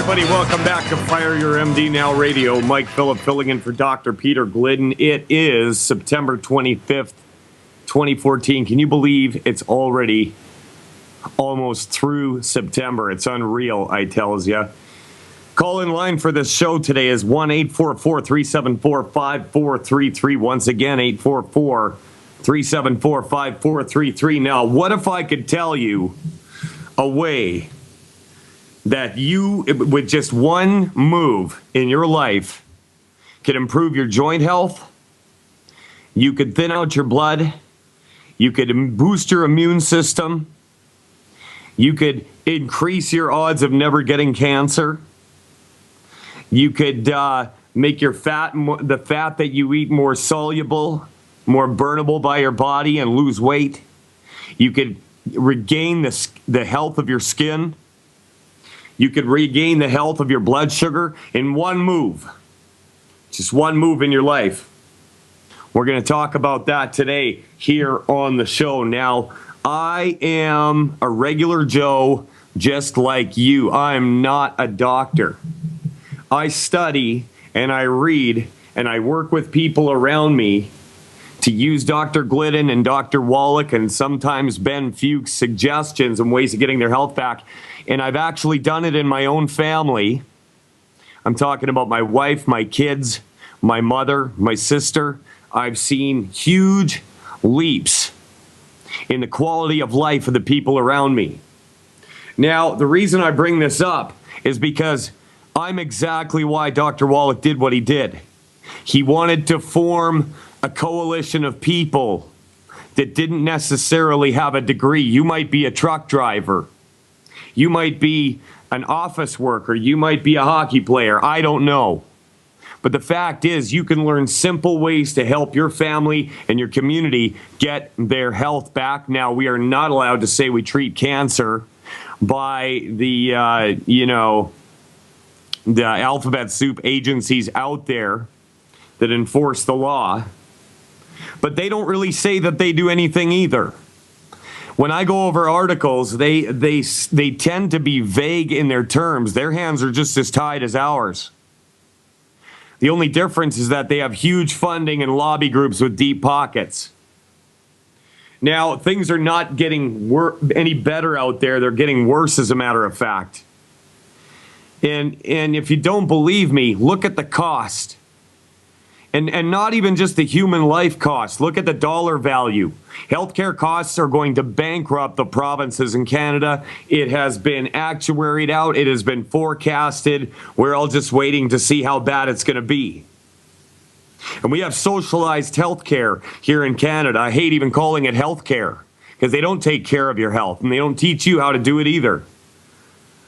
everybody. Welcome back to Fire Your MD Now Radio. Mike Phillip filling in for Dr. Peter Glidden. It is September 25th, 2014. Can you believe it's already almost through September? It's unreal, I tells ya. Call in line for this show today is 1-844-374-5433. Once again, 844-374-5433. Now, what if I could tell you a way that you, with just one move in your life, could improve your joint health, you could thin out your blood, you could boost your immune system, you could increase your odds of never getting cancer, you could make your fat, the fat that you eat, more soluble, more burnable by your body, and lose weight. You could regain the health of your skin. You could regain the health of your blood sugar in one move. Just one move in your life. We're going to talk about that today here on the show. Now, I am a regular Joe just like you. I'm not a doctor. I study and I read and I work with people around me to use Dr. Glidden and Dr. Wallach and sometimes Ben Fuchs' suggestions and ways of getting their health back. And I've actually done it in my own family. I'm talking about my wife, my kids, my mother, my sister. I've seen huge leaps in the quality of life of the people around me. Now, the reason I bring this up is because I'm exactly why Dr. Wallach did what he did. He wanted to form a coalition of people that didn't necessarily have a degree. You might be a truck driver. You might be an office worker. You might be a hockey player. I don't know. But the fact is, you can learn simple ways to help your family and your community get their health back. Now, we are not allowed to say we treat cancer by the alphabet soup agencies out there that enforce the law. But they don't really say that they do anything either. When I go over articles, they tend to be vague in their terms. Their hands are just as tied as ours. The only difference is that they have huge funding and lobby groups with deep pockets. Now, things are not getting any better out there. They're getting worse, as a matter of fact. And if you don't believe me, look at the cost. And not even just the human life cost. Look at the dollar value. Healthcare costs are going to bankrupt the provinces in Canada. It has been actuaried out. It has been forecasted. We're all just waiting to see how bad it's going to be. And we have socialized healthcare here in Canada. I hate even calling it healthcare because they don't take care of your health and they don't teach you how to do it either.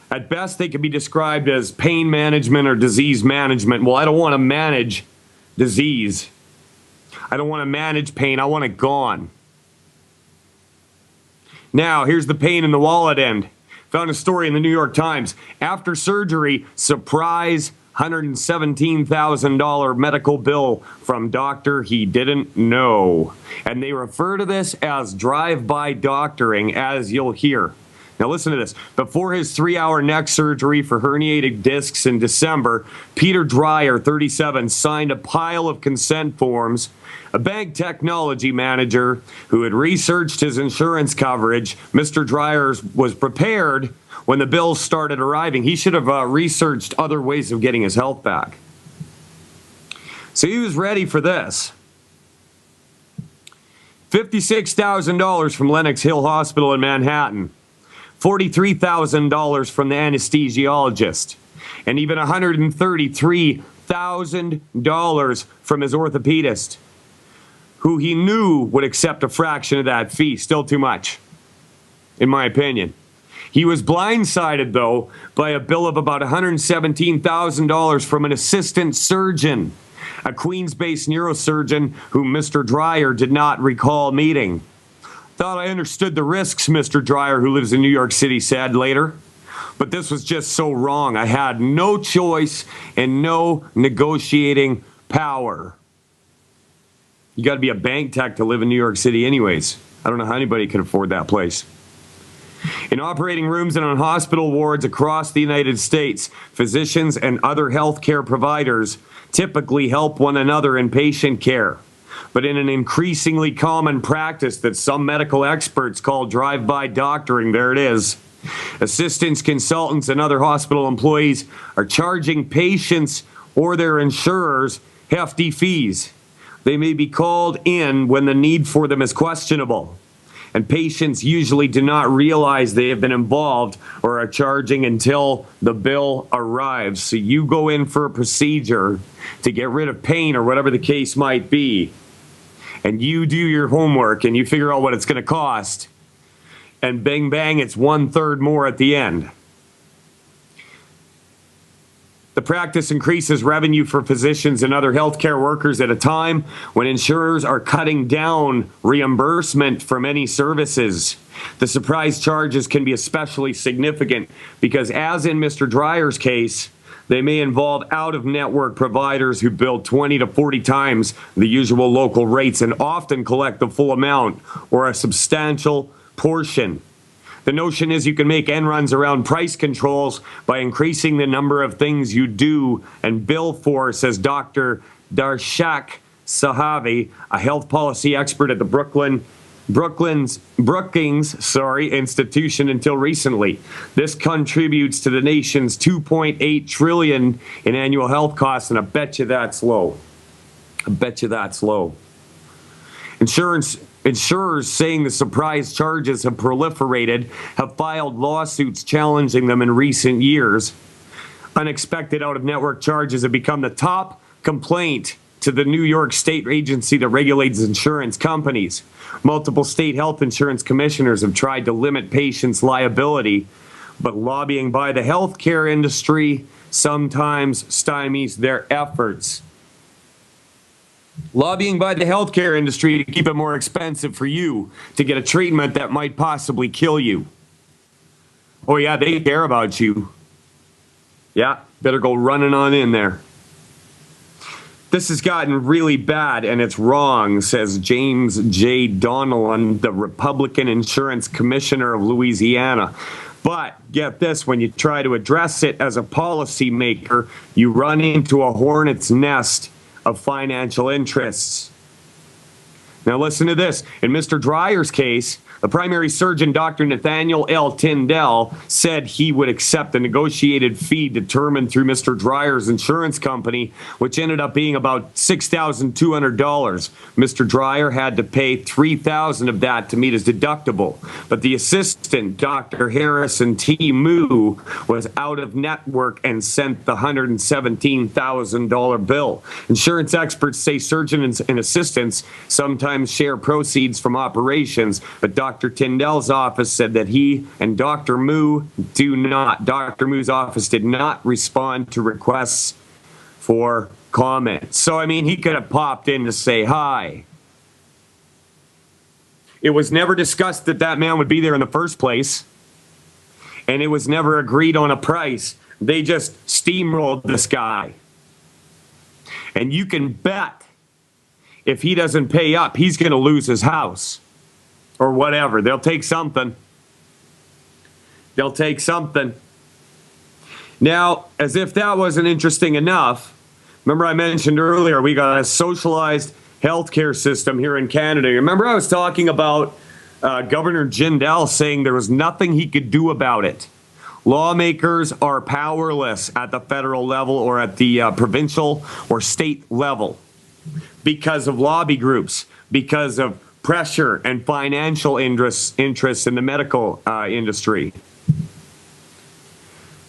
At best, they can be described as pain management or disease management. Well, I don't want to manage disease. I don't want to manage pain. I want it gone. Now, here's the pain in the wallet end. Found a story in the New York Times. After surgery, surprise $117,000 medical bill from doctor he didn't know. And they refer to this as drive-by doctoring, as you'll hear. Now listen to this. Before his 3-hour neck surgery for herniated discs in December, Peter Dreyer, 37, signed a pile of consent forms. A bank technology manager who had researched his insurance coverage, Mr. Dreyer was prepared when the bills started arriving. He should have researched other ways of getting his health back. So he was ready for this. $56,000 from Lenox Hill Hospital in Manhattan. $43,000 from the anesthesiologist, and even $133,000 from his orthopedist, who he knew would accept a fraction of that fee. Still too much, in my opinion. He was blindsided, though, by a bill of about $117,000 from an assistant surgeon, a Queens-based neurosurgeon whom Mr. Dreyer did not recall meeting. Thought I understood the risks, Mr. Dreyer, who lives in New York City, said later. But this was just so wrong. I had no choice and no negotiating power. You got to be a bank tech to live in New York City anyways. I don't know how anybody could afford that place. In operating rooms and on hospital wards across the United States, physicians and other healthcare providers typically help one another in patient care. But in an increasingly common practice that some medical experts call drive-by doctoring, there it is, assistants, consultants, and other hospital employees are charging patients or their insurers hefty fees. They may be called in when the need for them is questionable, and patients usually do not realize they have been involved or are charging until the bill arrives. So you go in for a procedure to get rid of pain or whatever the case might be, and you do your homework and you figure out what it's going to cost, and bang, bang, it's 1/3 more at the end. The practice increases revenue for physicians and other healthcare workers at a time when insurers are cutting down reimbursement for many services. The surprise charges can be especially significant because, as in Mr. Dreyer's case, they may involve out-of-network providers who bill 20 to 40 times the usual local rates and often collect the full amount or a substantial portion. The notion is you can make end runs around price controls by increasing the number of things you do and bill for, says Dr. Darshak Sahavi, a health policy expert at the Brookings Institution until recently. This contributes to the nation's $2.8 trillion in annual health costs, and I bet you that's low. I bet you that's low. Insurers saying the surprise charges have proliferated have filed lawsuits challenging them in recent years. Unexpected out-of-network charges have become the top complaint to the New York State agency that regulates insurance companies. Multiple state health insurance commissioners have tried to limit patients' liability, but lobbying by the healthcare industry sometimes stymies their efforts. Lobbying by the healthcare industry to keep it more expensive for you to get a treatment that might possibly kill you. Oh yeah, they care about you. Yeah, better go running on in there. This has gotten really bad and it's wrong, says James J. Donnellan, the Republican Insurance Commissioner of Louisiana. But get this, when you try to address it as a policymaker, you run into a hornet's nest of financial interests. Now listen to this. In Mr. Dreyer's case, the primary surgeon, Dr. Nathaniel L. Tyndall, said he would accept a negotiated fee determined through Mr. Dreyer's insurance company, which ended up being about $6,200. Mr. Dryer had to pay $3,000 of that to meet his deductible. But the assistant, Dr. Harrison T. Moo, was out of network and sent the $117,000 bill. Insurance experts say surgeons and assistants sometimes share proceeds from operations, but Dr. Tyndall's office said that he and Dr. Moo do not. Dr. Moo's office did not respond to requests for comment. So, I mean, he could have popped in to say hi. It was never discussed that that man would be there in the first place, and it was never agreed on a price. They just steamrolled this guy. And you can bet if he doesn't pay up, he's going to lose his house. Or whatever. They'll take something. They'll take something. Now, as if that wasn't interesting enough, remember I mentioned earlier we got a socialized healthcare system here in Canada. Remember I was talking about Governor Jindal saying there was nothing he could do about it. Lawmakers are powerless at the federal level or at the provincial or state level because of lobby groups, because of pressure and financial interests in the medical industry.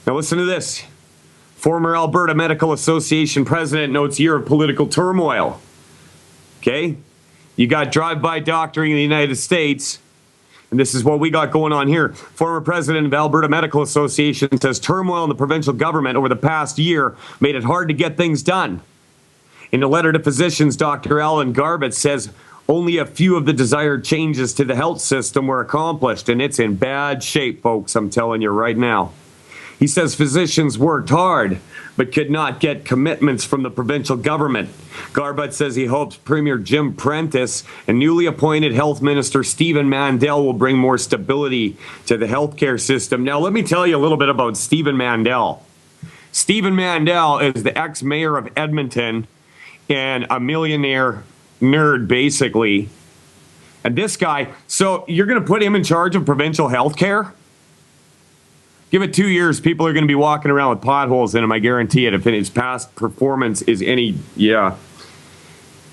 Now listen to this. Former Alberta Medical Association president notes year of political turmoil. Okay? You got drive-by doctoring in the United States, and this is what we got going on here. Former president of Alberta Medical Association says turmoil in the provincial government over the past year made it hard to get things done. In a letter to physicians, Dr. Alan Garbett says only a few of the desired changes to the health system were accomplished, and it's in bad shape, folks, I'm telling you right now. He says physicians worked hard, but could not get commitments from the provincial government. Garbutt says he hopes Premier Jim Prentice and newly appointed Health Minister Stephen Mandel will bring more stability to the healthcare system. Now, let me tell you a little bit about Stephen Mandel. Stephen Mandel is the ex-mayor of Edmonton and a millionaire nerd, basically. And this guy, so you're going to put him in charge of provincial healthcare? Give it 2 years, people are going to be walking around with potholes in them, I guarantee it, if his past performance is any, yeah.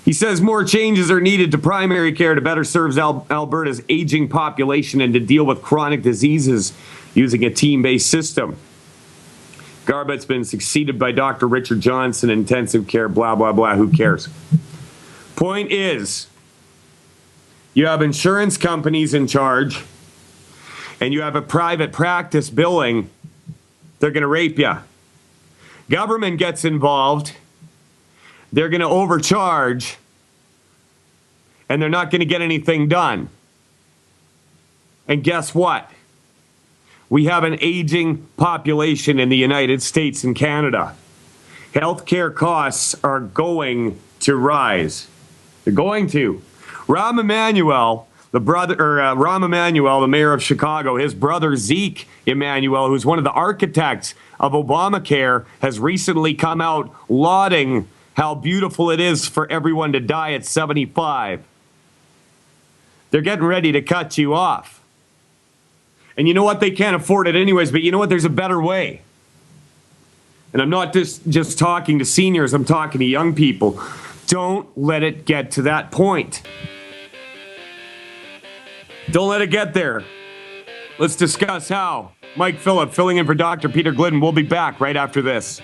He says more changes are needed to primary care to better serve Alberta's aging population and to deal with chronic diseases using a team-based system. Garbutt's been succeeded by Dr. Richard Johnson, intensive care, blah, blah, blah, who cares? Point is, you have insurance companies in charge, and you have a private practice billing, they're going to rape you. Government gets involved, they're going to overcharge, and they're not going to get anything done. And guess what? We have an aging population in the United States and Canada. Healthcare costs are going to rise. They're going to. Rahm Emanuel, the mayor of Chicago, his brother Zeke Emanuel, who's one of the architects of Obamacare, has recently come out lauding how beautiful it is for everyone to die at 75. They're getting ready to cut you off. And you know what? They can't afford it anyways, but you know what? There's a better way. And I'm not just talking to seniors, I'm talking to young people. Don't let it get to that point. Don't let it get there. Let's discuss how. Mike Phillip filling in for Dr. Peter Glidden. We'll be back right after this.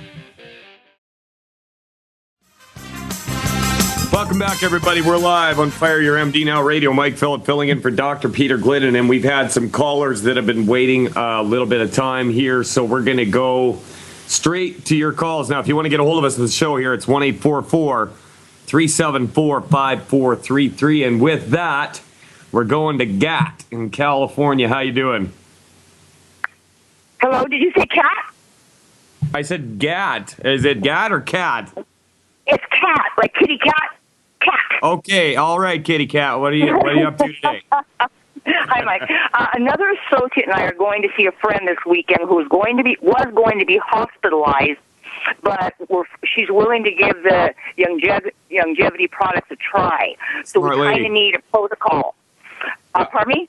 Welcome back, everybody. We're live on Fire Your MD Now Radio. Mike Phillip filling in for Dr. Peter Glidden, and we've had some callers that have been waiting a little bit of time here, so we're going to go straight to your calls. Now, if you want to get a hold of us in the show here, it's 1-844-374-5433, and with that, we're going to Gat in California. How you doing? Hello, did you say cat? I said Gat. Is it Gat or cat? It's cat, like kitty cat. Cat. Okay, all right, kitty cat. What are you up to today? Hi, Mike. Another associate and I are going to see a friend this weekend who was going to be hospitalized, but she's willing to give the longevity products a try. So we kind of need a protocol. Pardon me?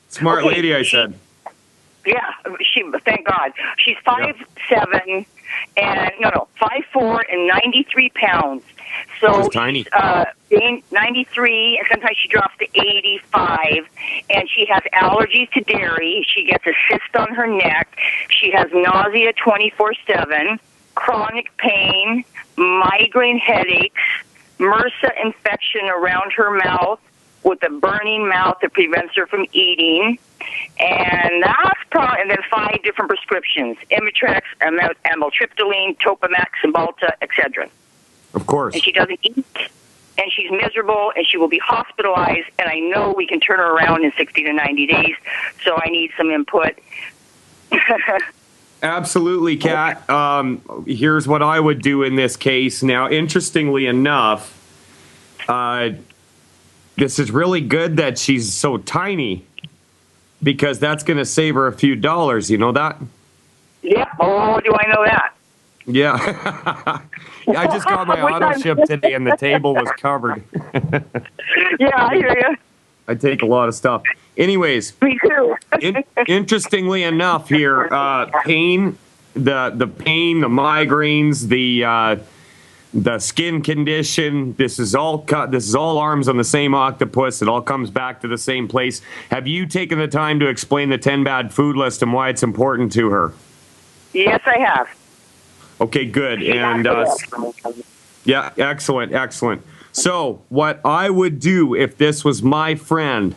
Smart lady, I said. Yeah, thank God. She's 5'7", and 5'4", and 93 pounds. So tiny. Being 93, and sometimes she drops to 85, and she has allergies to dairy. She gets a cyst on her neck. She has nausea 24/7, chronic pain, migraine headaches, MRSA infection around her mouth with a burning mouth that prevents her from eating. And and then 5 different prescriptions: Imitrex, amitriptyline, Topamax, Cymbalta, etc. Of course. And she doesn't eat, and she's miserable, and she will be hospitalized, and I know we can turn her around in 60 to 90 days, so I need some input. Absolutely, Kat. Here's what I would do in this case. Now, interestingly enough, this is really good that she's so tiny, because that's going to save her a few dollars. You know that? Yeah. Oh, do I know that? Yeah. I just got my auto ship today, and the table was covered. Yeah, I hear you. I take a lot of stuff. Anyways, me too. Interestingly enough, here, pain, the pain, the migraines, the skin condition. This is all arms on the same octopus. It all comes back to the same place. Have you taken the time to explain the 10 bad food list and why it's important to her? Yes, I have. Okay, good. And yeah, excellent. So what I would do if this was my friend,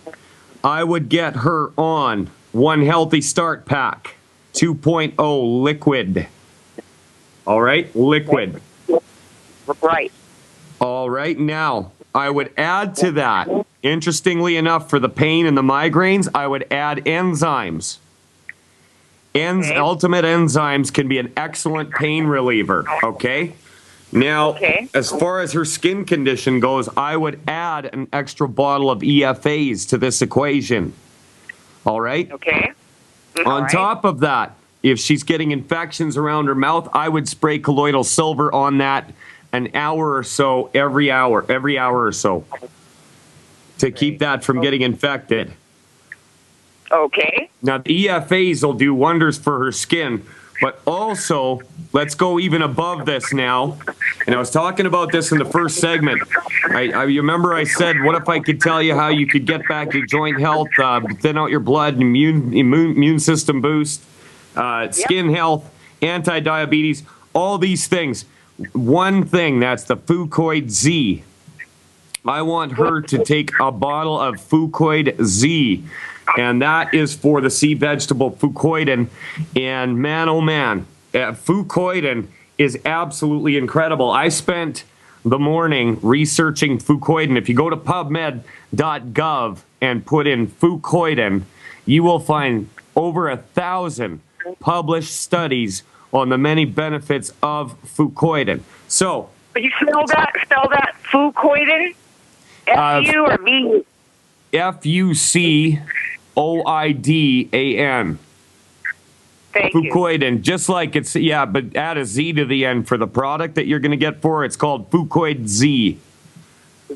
I would get her on One Healthy Start Pack 2.0 liquid. All right, liquid. Right. All right, now I would add to that, interestingly enough, for the pain and the migraines, I would add enzymes. Okay. Ultimate Enzymes can be an excellent pain reliever, okay? Now, Okay. as far as her skin condition goes, I would add an extra bottle of EFAs to this equation. All right? Okay. All On right. top of that, if she's getting infections around her mouth, I would spray colloidal silver on that an hour or so every hour or so to keep that from getting infected. Okay. Now, the EFAs will do wonders for her skin, but also, let's go even above this now. And I was talking about this in the first segment. You remember I said, what if I could tell you how you could get back your joint health, thin out your blood, immune system boost, skin health, anti-diabetes, all these things. One thing, that's the Fucoid Z. I want her to take a bottle of Fucoid Z, and that is for the sea vegetable fucoidin. And man, oh man, fucoidin is absolutely incredible. I spent the morning researching fucoidin. If you go to PubMed.gov and put in fucoidin, you will find over 1,000 published studies on the many benefits of fucoidin. So, But you spell that fucoidin? F-U or B? Fucoidan. Thank you. Fucoidin, just like it's, yeah, but add a Z to the end for the product that you're going to get for it. It's called Fucoid Z.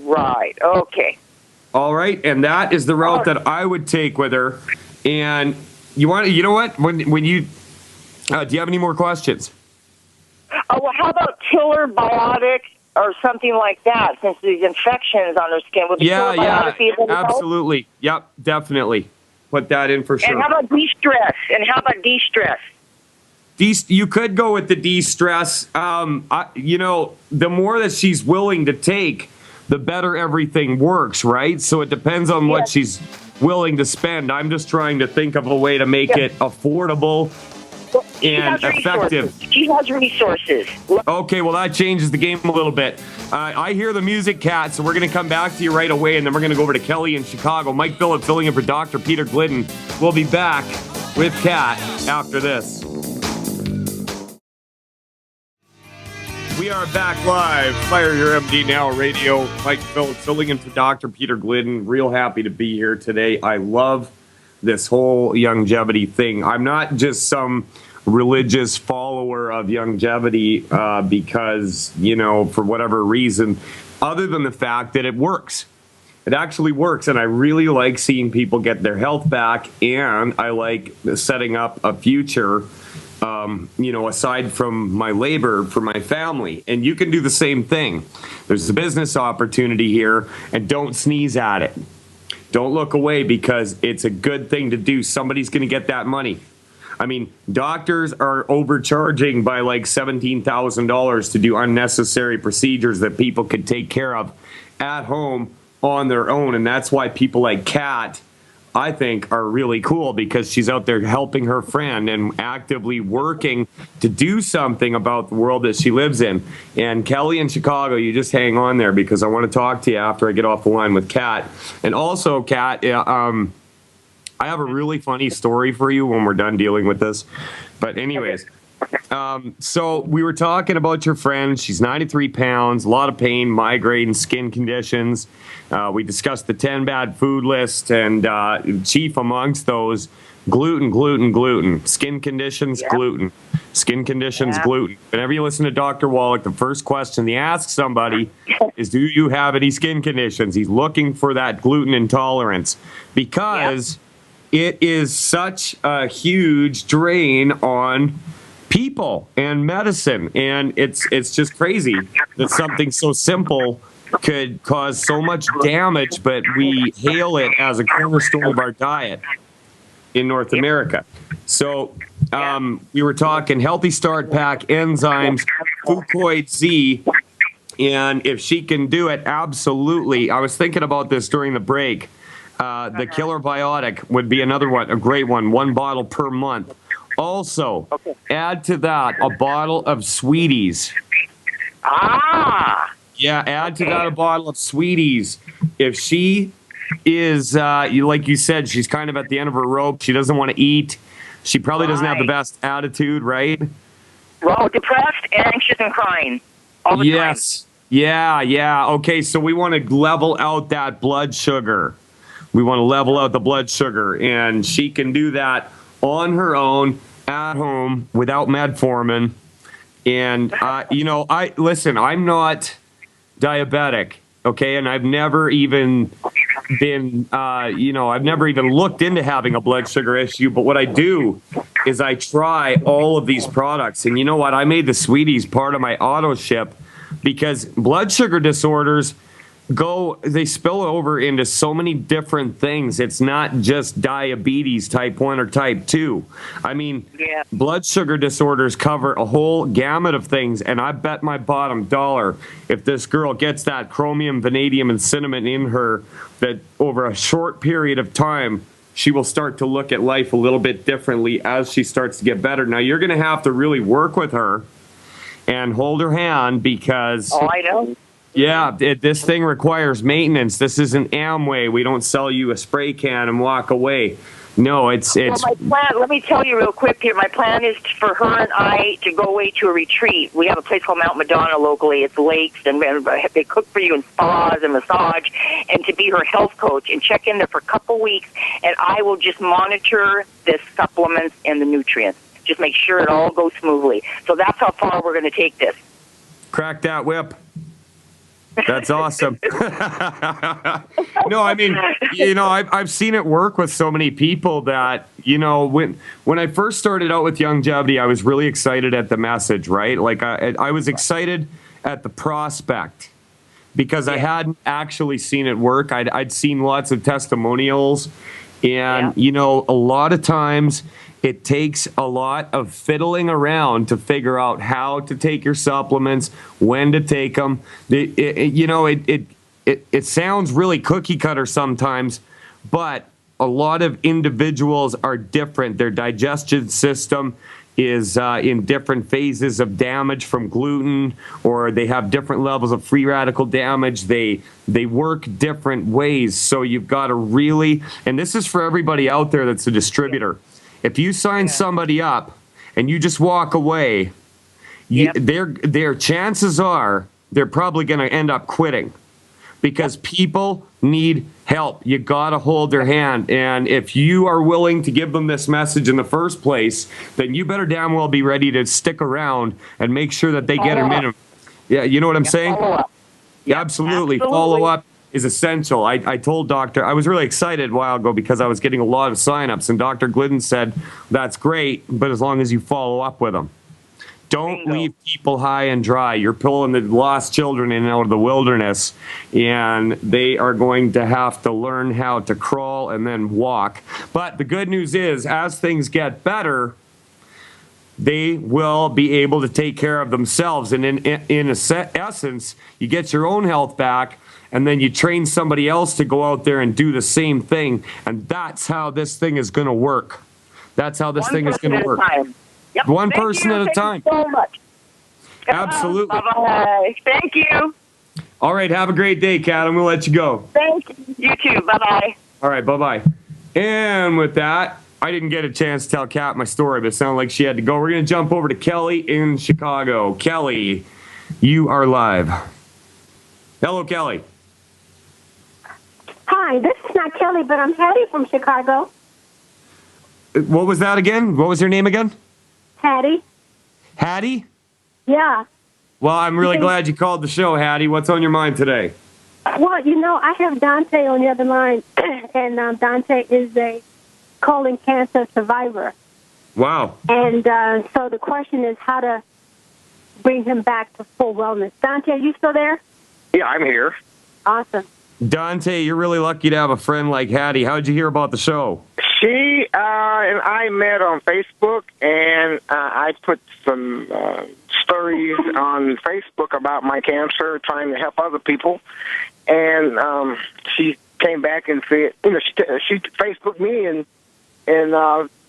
Right. Okay. All right, and that is the route that I would take with her. And you know what? When you, do you have any more questions? Oh, well, how about Killer Biotic or something like that, since these infections on her skin? Would the Killer Biotic be able to help? Absolutely. Yep, definitely. Put that in for sure. And how about de-stress? You could go with the de-stress. The more that she's willing to take, the better everything works, right? So it depends on what she's willing to spend. I'm just trying to think of a way to make it affordable and effective. She has resources. Okay, well, that changes the game a little bit. I hear the music, Kat, so we're going to come back to you right away, and then we're going to go over to Kelly in Chicago. Mike Phillip filling in for Dr. Peter Glidden. We'll be back with Kat after this. We are back live. Fire Your MD Now Radio. Mike Phillip filling in for Dr. Peter Glidden. Real happy to be here today. I love this whole longevity thing. I'm not just some religious follower of longevity because, for whatever reason, other than the fact that it works. It actually works, and I really like seeing people get their health back, and I like setting up a future, aside from my labor for my family. And you can do the same thing. There's a business opportunity here, and don't sneeze at it. Don't look away, because it's a good thing to do. Somebody's going to get that money. I mean, doctors are overcharging by like $17,000 to do unnecessary procedures that people could take care of at home on their own. And that's why people like Kat, I think, are really cool, because she's out there helping her friend and actively working to do something about the world that she lives in. And Kelly in Chicago, you just hang on there, because I want to talk to you after I get off the line with Kat. And also, Kat, I have a really funny story for you when we're done dealing with this. But anyways, so we were talking about your friend. She's 93 pounds, a lot of pain, migraine, skin conditions. We discussed the 10 bad food list, and chief amongst those, gluten. Skin conditions, gluten. Skin conditions, gluten. Whenever you listen to Dr. Wallach, the first question he asks somebody is, do you have any skin conditions? He's looking for that gluten intolerance, because it is such a huge drain on people and medicine. And it's just crazy that something so simple could cause so much damage, but we hail it as a cornerstone of our diet in North America. So we were talking Healthy Start Pack, enzymes, Fucoid Z, and if she can do it, absolutely. I was thinking about this during the break. The Killer Biotic would be another one, a great one bottle per month. Also, add to that a bottle of Sweeties. Yeah, add to that a bottle of Sweeties. If she is, like you said, she's kind of at the end of her rope, she doesn't want to eat, She probably doesn't have the Right. best attitude, right? Well, depressed, anxious, and crying all the time. Yes. Yeah, yeah. Okay, so we want to level out that blood sugar. We want to level out the blood sugar, and she can do that on her own at home without metformin. And I listen. I'm not diabetic, okay, and I've never even been, I've never even looked into having a blood sugar issue. But what I do is I try all of these products, and you know what? I made the Sweeties part of my auto ship because blood sugar disorders they spill over into so many different things. It's not just diabetes type 1 or type 2. I mean, Yeah. blood sugar disorders cover a whole gamut of things, and I bet my bottom dollar if this girl gets that chromium, vanadium, and cinnamon in her, that over a short period of time, she will start to look at life a little bit differently as she starts to get better. Now, you're going to have to really work with her and hold her hand because... Oh, I know. Yeah, this thing requires maintenance. This isn't Amway. We don't sell you a spray can and walk away. No, it's. Well, my plan, let me tell you real quick here. My plan is for her and I to go away to a retreat. We have a place called Mount Madonna locally. It's lakes, and they cook for you in spas and massage, and to be her health coach and check in there for a couple weeks, and I will just monitor the supplements and the nutrients. Just make sure it all goes smoothly. So that's how far we're going to take this. Crack that whip. That's awesome. No, I mean, I've seen it work with so many people that, when I first started out with Youngevity, I was really excited at the message, right? Like I was excited at the prospect because I hadn't actually seen it work. I'd seen lots of testimonials, and, a lot of times it takes a lot of fiddling around to figure out how to take your supplements, when to take them. It sounds really cookie cutter sometimes, but a lot of individuals are different. Their digestion system is in different phases of damage from gluten, or they have different levels of free radical damage. They work different ways. So you've got to really, and this is for everybody out there that's a distributor. If you sign somebody up and you just walk away, their chances are they're probably going to end up quitting because people need help. You got to hold their hand. And if you are willing to give them this message in the first place, then you better damn well be ready to stick around and make sure that they get a minimum. Yeah, you know what I'm saying? Follow up. Yeah, absolutely. Follow up is essential. I told Doctor, I was really excited a while ago because I was getting a lot of signups, and Dr. Glidden said, that's great, but as long as you follow up with them. Don't leave people high and dry. You're pulling the lost children in and out of the wilderness, and they are going to have to learn how to crawl and then walk. But the good news is, as things get better, they will be able to take care of themselves. And in essence, you get your own health back, and then you train somebody else to go out there and do the same thing. And that's how this thing is going to work. That's how this thing is going to work. Yep. One person at a time. Thank you so much. Absolutely. Bye-bye. Thank you. All right. Have a great day, Kat. I'm going to let you go. Thank you. You too. Bye-bye. All right. Bye-bye. And with that, I didn't get a chance to tell Kat my story, but it sounded like she had to go. We're going to jump over to Kelly in Chicago. Kelly, you are live. Hello, Kelly. Hi, this is not Kelly, but I'm Hattie from Chicago. What was that again? What was your name again? Hattie? Hattie? Yeah. Well, I'm really glad you called the show, Hattie. What's on your mind today? Well, I have Dante on the other line, and Dante is a colon cancer survivor. Wow. And so the question is how to bring him back to full wellness. Dante, are you still there? Yeah, I'm here. Awesome. Dante, you're really lucky to have a friend like Hattie. How'd you hear about the show? She and I met on Facebook, and I put some stories on Facebook about my cancer, trying to help other people. And she came back and said, she Facebooked me and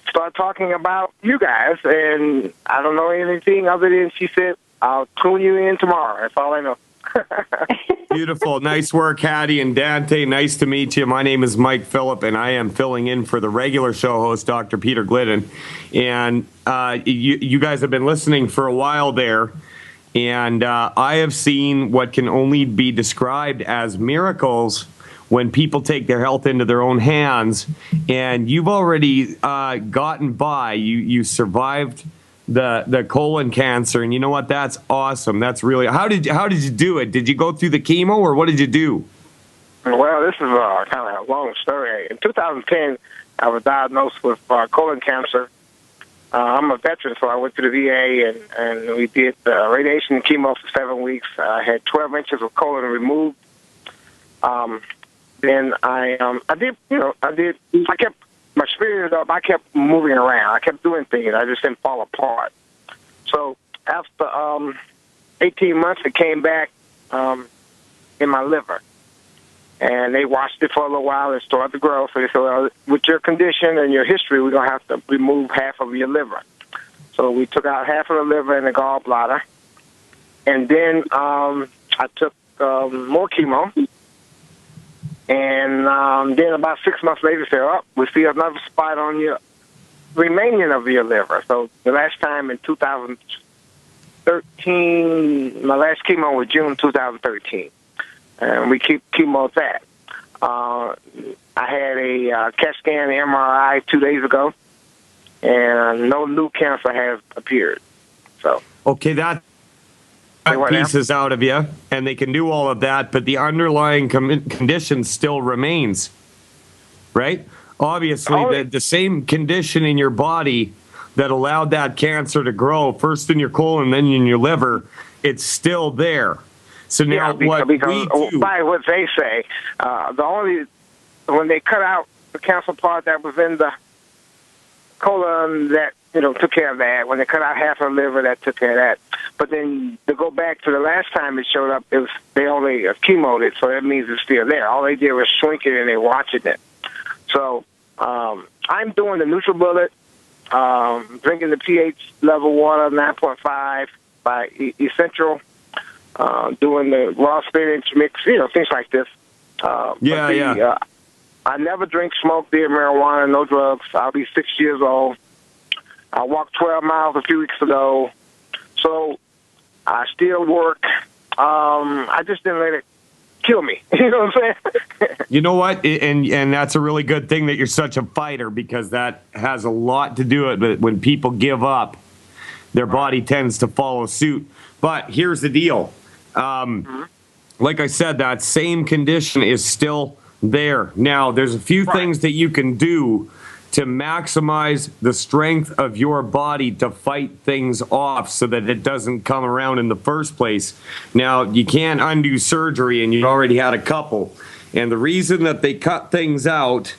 started talking about you guys. And I don't know anything other than she said, I'll tune you in tomorrow. That's all I know. Beautiful. Nice work, Hattie and Dante. Nice to meet you. My name is Mike Phillip, and I am filling in for the regular show host, Dr. Peter Glidden. And you guys have been listening for a while there, and I have seen what can only be described as miracles when people take their health into their own hands. And you've already gotten by. You survived the colon cancer, and you know what? That's awesome. That's really how did you do it? Did you go through the chemo, or what did you do? Well, this is kind of a long story. In 2010, I was diagnosed with colon cancer. I'm a veteran, so I went to the VA and we did radiation and chemo for 7 weeks. I had 12 inches of colon removed. Then I kept my spirit up. I kept moving around. I kept doing things. I just didn't fall apart. So after 18 months, it came back in my liver. And they watched it for a little while. It started to grow. So they said, well, with your condition and your history, we're going to have to remove half of your liver. So we took out half of the liver and the gallbladder. And then I took more chemo. And then about 6 months later, they said, oh, we see another spot on your remaining of your liver. So the last time in 2013, my last chemo was June 2013. And we keep chemo at that. I had a CAT scan MRI 2 days ago, and no new cancer has appeared. So Okay, that pieces out of you, and they can do all of that, but the underlying condition still remains, right? Obviously, the same condition in your body that allowed that cancer to grow, first in your colon, then in your liver, it's still there. So now what we do... By what they say, when they cut out the cancer part that was in the colon, that took care of that. When they cut out half of the liver, that took care of that. But then to go back to the last time it showed up, they only chemoed it, so that means it's still there. All they did was shrink it, and they're watching it. So I'm doing the NutriBullet, drinking the pH level water, 9.5 by Essential, doing the raw spinach mix, things like this. I never drink, smoke, beer, marijuana, no drugs. I'll be 6 years old. I walked 12 miles a few weeks ago. So I still work. I just didn't let it kill me. You know what I'm saying? You know what? And that's a really good thing that you're such a fighter, because that has a lot to do with it. When people give up, their body tends to follow suit. But here's the deal. Like I said, that same condition is still there. Now, there's a few things that you can do to maximize the strength of your body to fight things off so that it doesn't come around in the first place. Now, you can't undo surgery, and you already had a couple. And the reason that they cut things out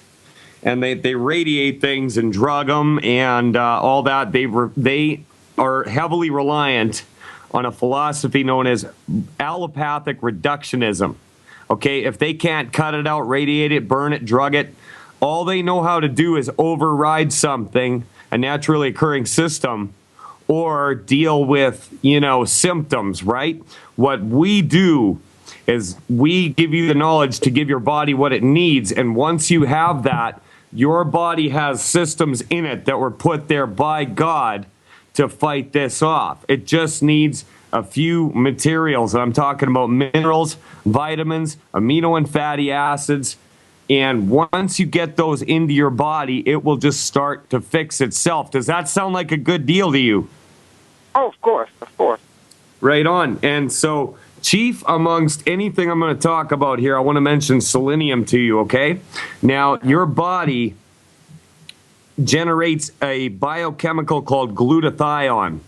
and they radiate things and drug them and all that, they are heavily reliant on a philosophy known as allopathic reductionism. Okay, if they can't cut it out, radiate it, burn it, drug it, all they know how to do is override something, a naturally occurring system, or deal with, symptoms, right? What we do is we give you the knowledge to give your body what it needs, and once you have that, your body has systems in it that were put there by God to fight this off. It just needs a few materials, and I'm talking about minerals, vitamins, amino and fatty acids. And once you get those into your body, it will just start to fix itself. Does that sound like a good deal to you? Oh, of course. Right on. And so, chief amongst anything I'm going to talk about here, I want to mention selenium to you, okay? Now, your body generates a biochemical called glutathione.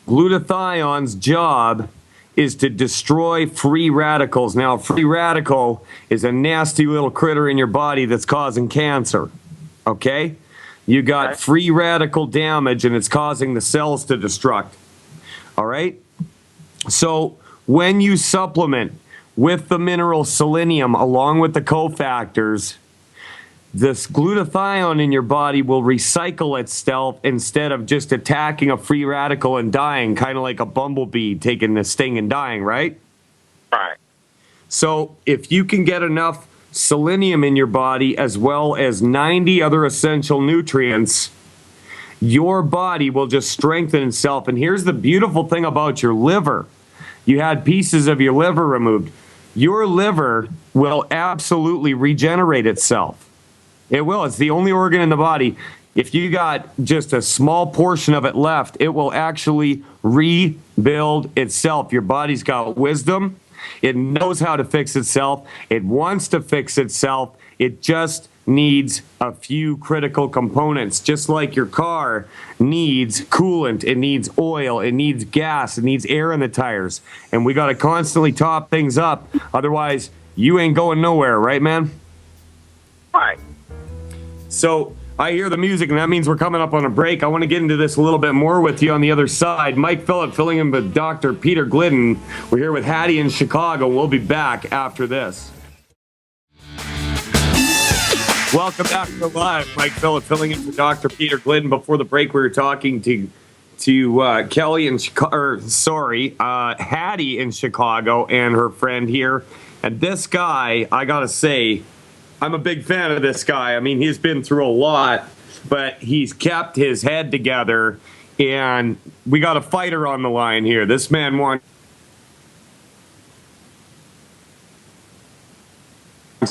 Glutathione's job is to destroy free radicals. Now, a free radical is a nasty little critter in your body that's causing cancer, okay? You got free radical damage, and it's causing the cells to destruct, all right? So when you supplement with the mineral selenium along with the cofactors, this glutathione in your body will recycle itself instead of just attacking a free radical and dying, kind of like a bumblebee taking the sting and dying, right? So if you can get enough selenium in your body as well as 90 other essential nutrients, your body will just strengthen itself. And here's the beautiful thing about your liver. You had pieces of your liver removed. Your liver will absolutely regenerate itself. It will. It's the only organ in the body. If you got just a small portion of it left, it will actually rebuild itself. Your body's got wisdom. It knows how to fix itself. It wants to fix itself. It just needs a few critical components. Just like your car needs coolant, it needs oil, it needs gas, it needs air in the tires. And we got to constantly top things up. Otherwise, you ain't going nowhere, right, man? Right. So I hear the music, and that means we're coming up on a break. I want to get into this a little bit more with you on the other side. Mike Phillip filling in with Dr. Peter Glidden. We're here with Hattie in Chicago. We'll be back after this. Welcome back to Live. Mike Phillip filling in for Dr. Peter Glidden. Before the break, we were talking to Kelly in Hattie in Chicago and her friend here. And this guy, I gotta say, I'm a big fan of this guy. I mean, he's been through a lot, but he's kept his head together. And we got a fighter on the line here. This man wants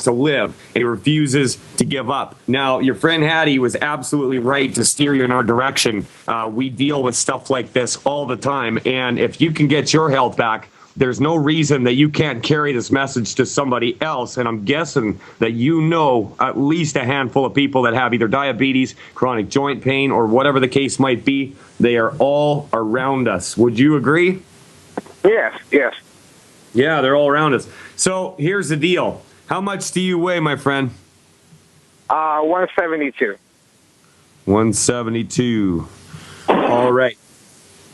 to live, and he refuses to give up. Now, your friend Hattie was absolutely right to steer you in our direction. We deal with stuff like this all the time, and if you can get your health back, there's no reason that you can't carry this message to somebody else. And I'm guessing that you know at least a handful of people that have either diabetes, chronic joint pain, or whatever the case might be. They are all around us. Would you agree? Yes, yes. Yeah, they're all around us. So here's the deal. How much do you weigh, my friend? 172. 172. All right.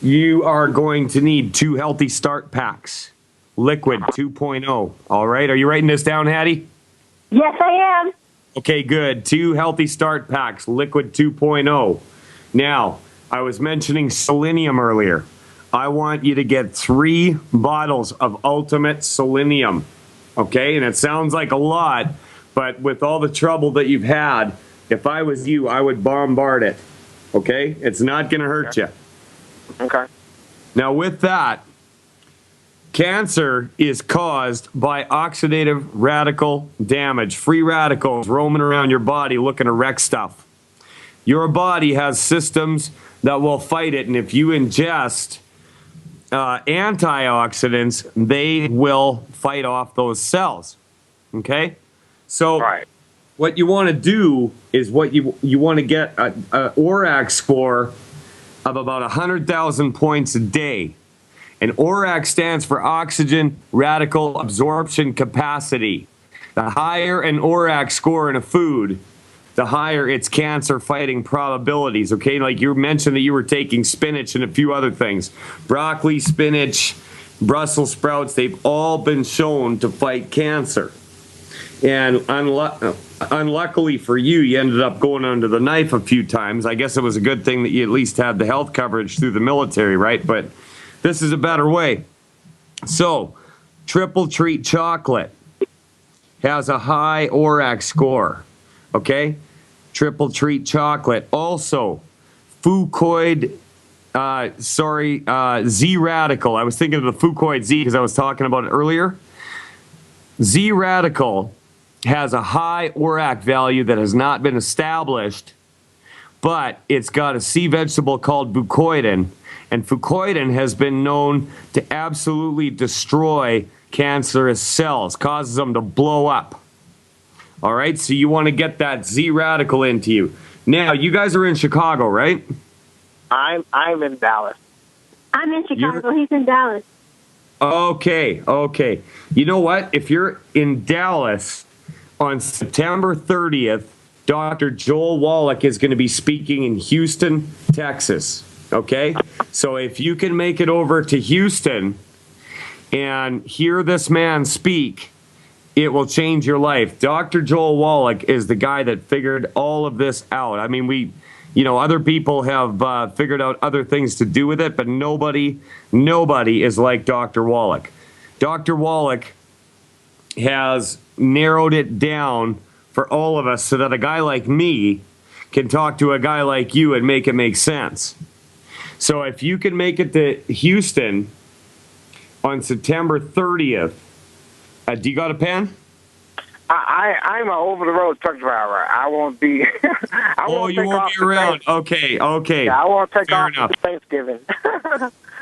You are going to need 2 Healthy Start packs. Liquid 2.0. All right. Are you writing this down, Hattie? Yes, I am. Okay, good. 2 Healthy Start packs. Liquid 2.0. Now, I was mentioning selenium earlier. I want you to get 3 bottles of Ultimate Selenium. Okay, and it sounds like a lot, but with all the trouble that you've had, if I was you, I would bombard it. Okay? It's not going to hurt you. Okay. Now, with that, cancer is caused by oxidative radical damage, free radicals roaming around your body looking to wreck stuff. Your body has systems that will fight it, and if you ingest antioxidants, they will fight off those cells. Okay? So Right. what you want to do is you want to get a ORAC score of about 100,000 points a day. And ORAC stands for oxygen radical absorption capacity. The higher an ORAC score in a food, the higher its cancer fighting probabilities. Okay, like you mentioned that you were taking spinach and a few other things. Broccoli, spinach, Brussels sprouts, they've all been shown to fight cancer. And unluckily for you, you ended up going under the knife a few times. I guess it was a good thing that you at least had the health coverage through the military, right? But this is a better way. So, Triple Treat Chocolate has a high ORAC score. Okay? Triple Treat Chocolate. Also, Fucoid, Z Radical. I was thinking of the Fucoid Z because I was talking about it earlier. Z Radical has a high ORAC value that has not been established, but it's got a sea vegetable called fucoidin, and fucoidin has been known to absolutely destroy cancerous cells, causes them to blow up. All right, so you want to get that Z Radical into you. Now, you guys are in Chicago, right? I'm in Dallas. I'm in Chicago. He's in Dallas. Okay. You know what? If you're in Dallas on September 30th, Dr. Joel Wallach is going to be speaking in Houston, Texas. Okay? So if you can make it over to Houston and hear this man speak, it will change your life. Dr. Joel Wallach is the guy that figured all of this out. I mean, other people have figured out other things to do with it, but nobody is like Dr. Wallach. Dr. Wallach has narrowed it down for all of us so that a guy like me can talk to a guy like you and make it make sense. So if you can make it to Houston on September 30th, do you got a pen? I'm an over-the-road truck driver. I won't be. I won't you take won't off be for around. Okay. Yeah, I won't take Fair off enough. for Thanksgiving.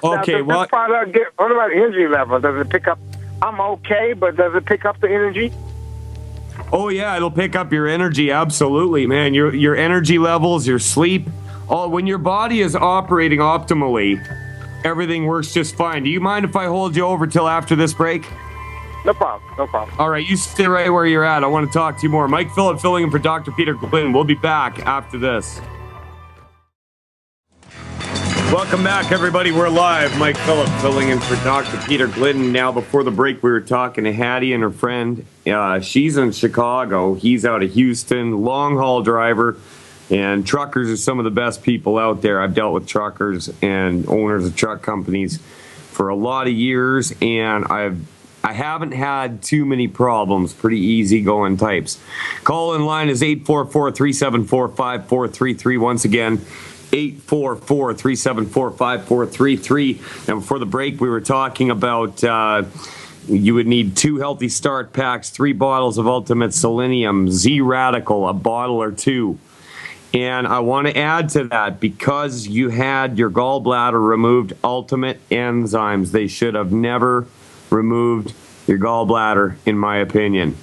Okay, now, does this product what about energy level? Does it pick up? I'm okay, but does it pick up the energy? Oh yeah, it'll pick up your energy. Absolutely, man. Your energy levels, your sleep. When your body is operating optimally, everything works just fine. Do you mind if I hold you over till after this break? No problem. No problem. All right, you stay right where you're at. I want to talk to you more. Mike Phillip filling in for Dr. Peter Glynn. We'll be back after this. Welcome back, everybody. We're live. Mike Phillip filling in for Dr. Peter Glidden. Now, before the break, we were talking to Hattie and her friend. She's in Chicago. He's out of Houston, long-haul driver. And truckers are some of the best people out there. I've dealt with truckers and owners of truck companies for a lot of years, and I haven't had too many problems. Pretty easy-going types. Call-in line is 844-374-5433. Once again, 844-374-5433. And before the break, we were talking about you would need 2 Healthy Start packs, 3 bottles of Ultimate Selenium, Z-Radical, a bottle or 2. And I want to add to that, because you had your gallbladder removed, Ultimate Enzymes, they should have never removed your gallbladder, in my opinion.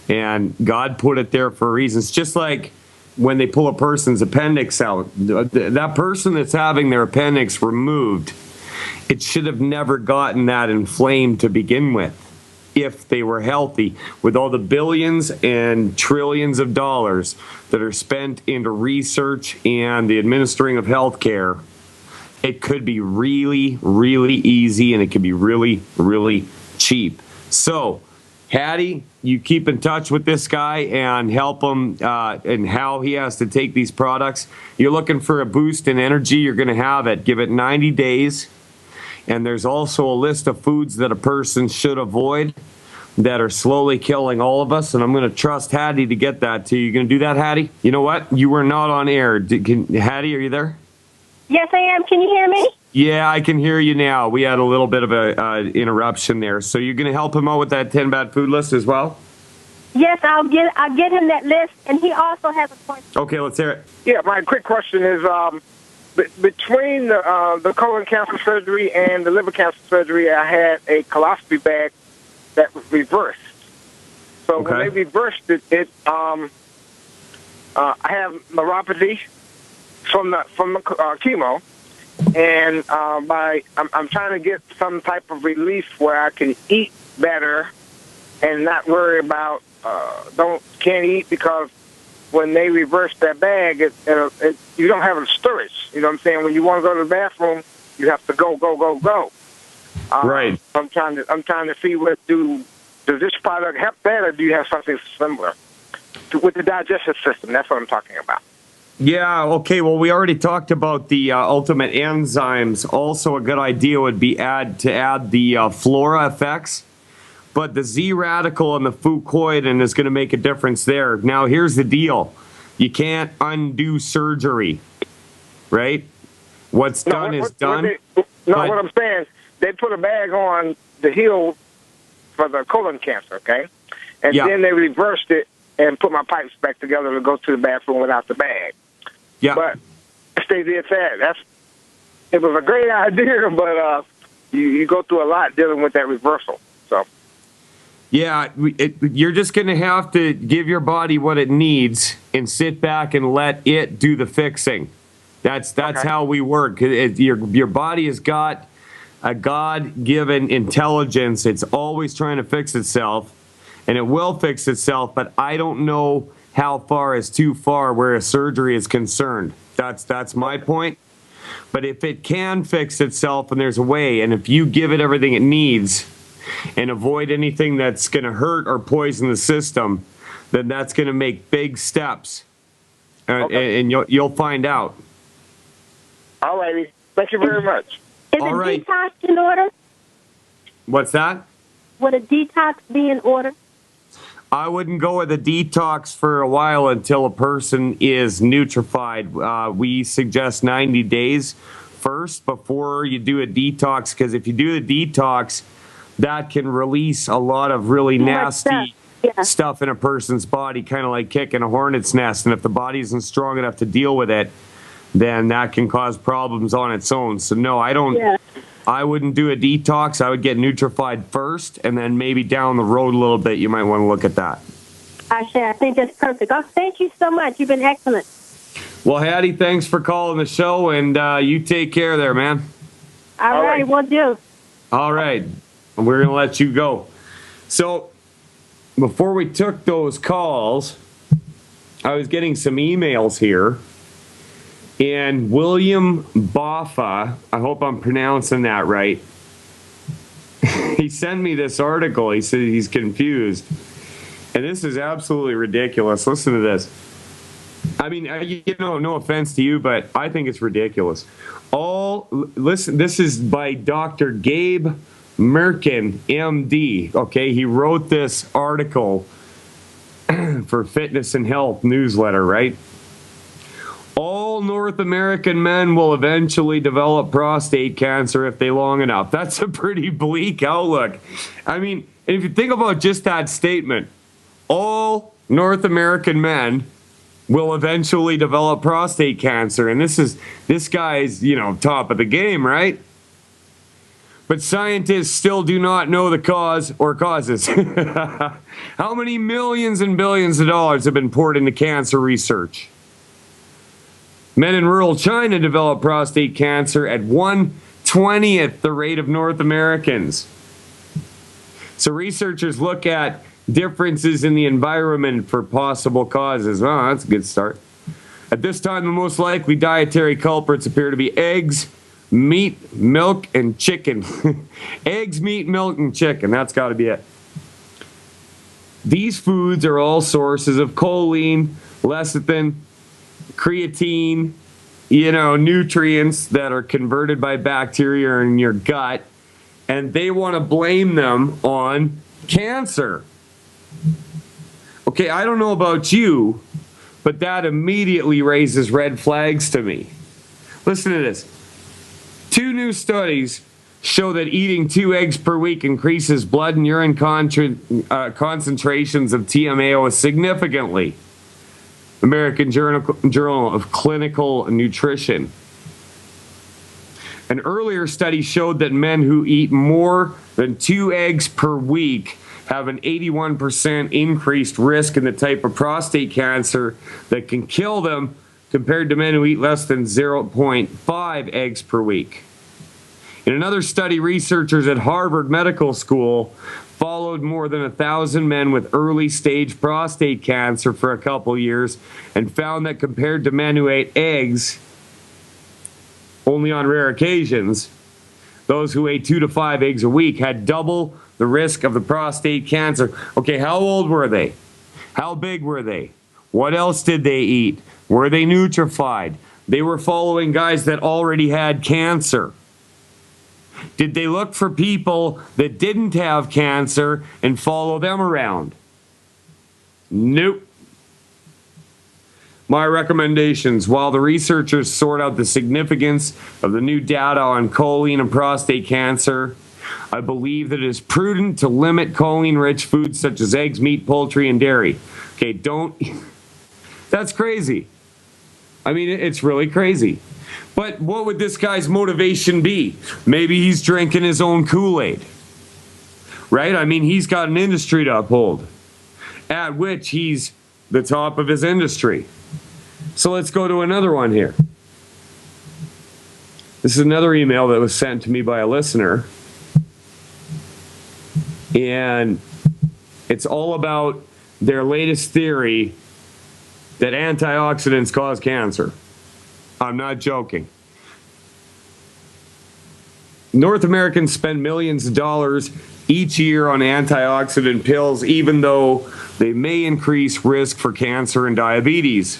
And God put it there for a reason. It's just like when they pull a person's appendix out, that person that's having their appendix removed, it should have never gotten that inflamed to begin with if they were healthy. With all the billions and trillions of dollars that are spent into research and the administering of healthcare, it could be really, really easy, and it could be really, really cheap. So, Hattie, you keep in touch with this guy and help him and how he has to take these products. You're looking for a boost in energy, you're going to have it. Give it 90 days. And there's also a list of foods that a person should avoid that are slowly killing all of us. And I'm going to trust Hattie to get that to you. You going to do that, Hattie? You know what? You were not on air. Hattie, are you there? Yes, I am. Can you hear me? Yeah, I can hear you now. We had a little bit of a interruption there. So you're going to help him out with that 10 bad food list as well? Yes, I'll get him that list, and he also has a point. Okay, let's hear it. Yeah, my quick question is, between the colon cancer surgery and the liver cancer surgery, I had a coloscopy bag that was reversed. So when they reversed it, I have neuropathy from the chemo, and I'm trying to get some type of relief where I can eat better and not worry about can't eat, because when they reverse that bag, you don't have a storage. You know what I'm saying? When you want to go to the bathroom, you have to go. Right. I'm trying to see does this product help that, or do you have something similar with the digestive system? That's what I'm talking about. Yeah, okay. Well, we already talked about the Ultimate Enzymes. Also, a good idea would be to add the Flora effects. But the Z-Radical and the Fucoidan is going to make a difference there. Now, here's the deal. You can't undo surgery, right? What's done is done. What I'm saying, they put a bag on the heel for the colon cancer, okay? And then they reversed it and put my pipes back together to go to the bathroom without the bag. Yeah. But stay there, it was a great idea, but you go through a lot dealing with that reversal. So. Yeah, you're just going to have to give your body what it needs and sit back and let it do the fixing. That's how we work. Your body has got a God-given intelligence. It's always trying to fix itself, and it will fix itself, but I don't know how far is too far where a surgery is concerned. That's my point. But if it can fix itself and there's a way, and if you give it everything it needs and avoid anything that's going to hurt or poison the system, then that's going to make big steps. And you'll find out. All righty. Thank you very much. Is All a right. detox in order? What's that? would a detox be in order? I wouldn't go with a detox for a while until a person is nutrified. We suggest 90 days first before you do a detox, because if you do a detox, that can release a lot of really nasty stuff in a person's body, kind of like kicking a hornet's nest. And if the body isn't strong enough to deal with it, then that can cause problems on its own. So no, I don't. Yeah. I wouldn't do a detox. I would get nutrified first, and then maybe down the road a little bit, you might want to look at that. I think that's perfect. Oh, thank you so much. You've been excellent. Well, Hattie, thanks for calling the show, and you take care there, man. All right, we'll do. All right. We're going to let you go. So before we took those calls, I was getting some emails here. And William Boffa, I hope I'm pronouncing that right. He sent me this article. He said he's confused. And this is absolutely ridiculous. Listen to this. I mean, no offense to you, but I think it's ridiculous. Listen, this is by Dr. Gabe Merkin, MD. Okay, he wrote this article for Fitness and Health newsletter, right? All North American men will eventually develop prostate cancer if they long enough. That's a pretty bleak outlook. I mean, if you think about just that statement, all North American men will eventually develop prostate cancer. And this guy's, top of the game, right? But scientists still do not know the cause or causes. How many millions and billions of dollars have been poured into cancer research? Men in rural China develop prostate cancer at 1/20th the rate of North Americans. So researchers look at differences in the environment for possible causes. Oh, that's a good start. At this time, the most likely dietary culprits appear to be eggs, meat, milk, and chicken. Eggs, meat, milk, and chicken. That's got to be it. These foods are all sources of choline, lecithin, creatine, nutrients that are converted by bacteria in your gut, and they want to blame them on cancer. Okay, I don't know about you, but that immediately raises red flags to me. Listen to this. 2 new studies show that eating 2 eggs per week increases blood and urine concentrations of TMAO significantly. American Journal of Clinical Nutrition. An earlier study showed that men who eat more than 2 eggs per week have an 81% increased risk in the type of prostate cancer that can kill them compared to men who eat less than 0.5 eggs per week. In another study, researchers at Harvard Medical School followed more than 1,000 men with early-stage prostate cancer for a couple years and found that compared to men who ate eggs only on rare occasions, those who ate 2 to 5 eggs a week had double the risk of the prostate cancer. Okay, how old were they? How big were they? What else did they eat? Were they nutrified? They were following guys that already had cancer. Did they look for people that didn't have cancer and follow them around? Nope. My recommendations: while the researchers sort out the significance of the new data on choline and prostate cancer, I believe that it is prudent to limit choline-rich foods such as eggs, meat, poultry, and dairy. Okay, that's crazy. I mean, it's really crazy. But what would this guy's motivation be? Maybe he's drinking his own Kool-Aid, right? I mean, he's got an industry to uphold, at which he's the top of his industry. So let's go to another one here. This is another email that was sent to me by a listener. And it's all about their latest theory that antioxidants cause cancer. I'm not joking. North Americans spend millions of dollars each year on antioxidant pills, even though they may increase risk for cancer and diabetes.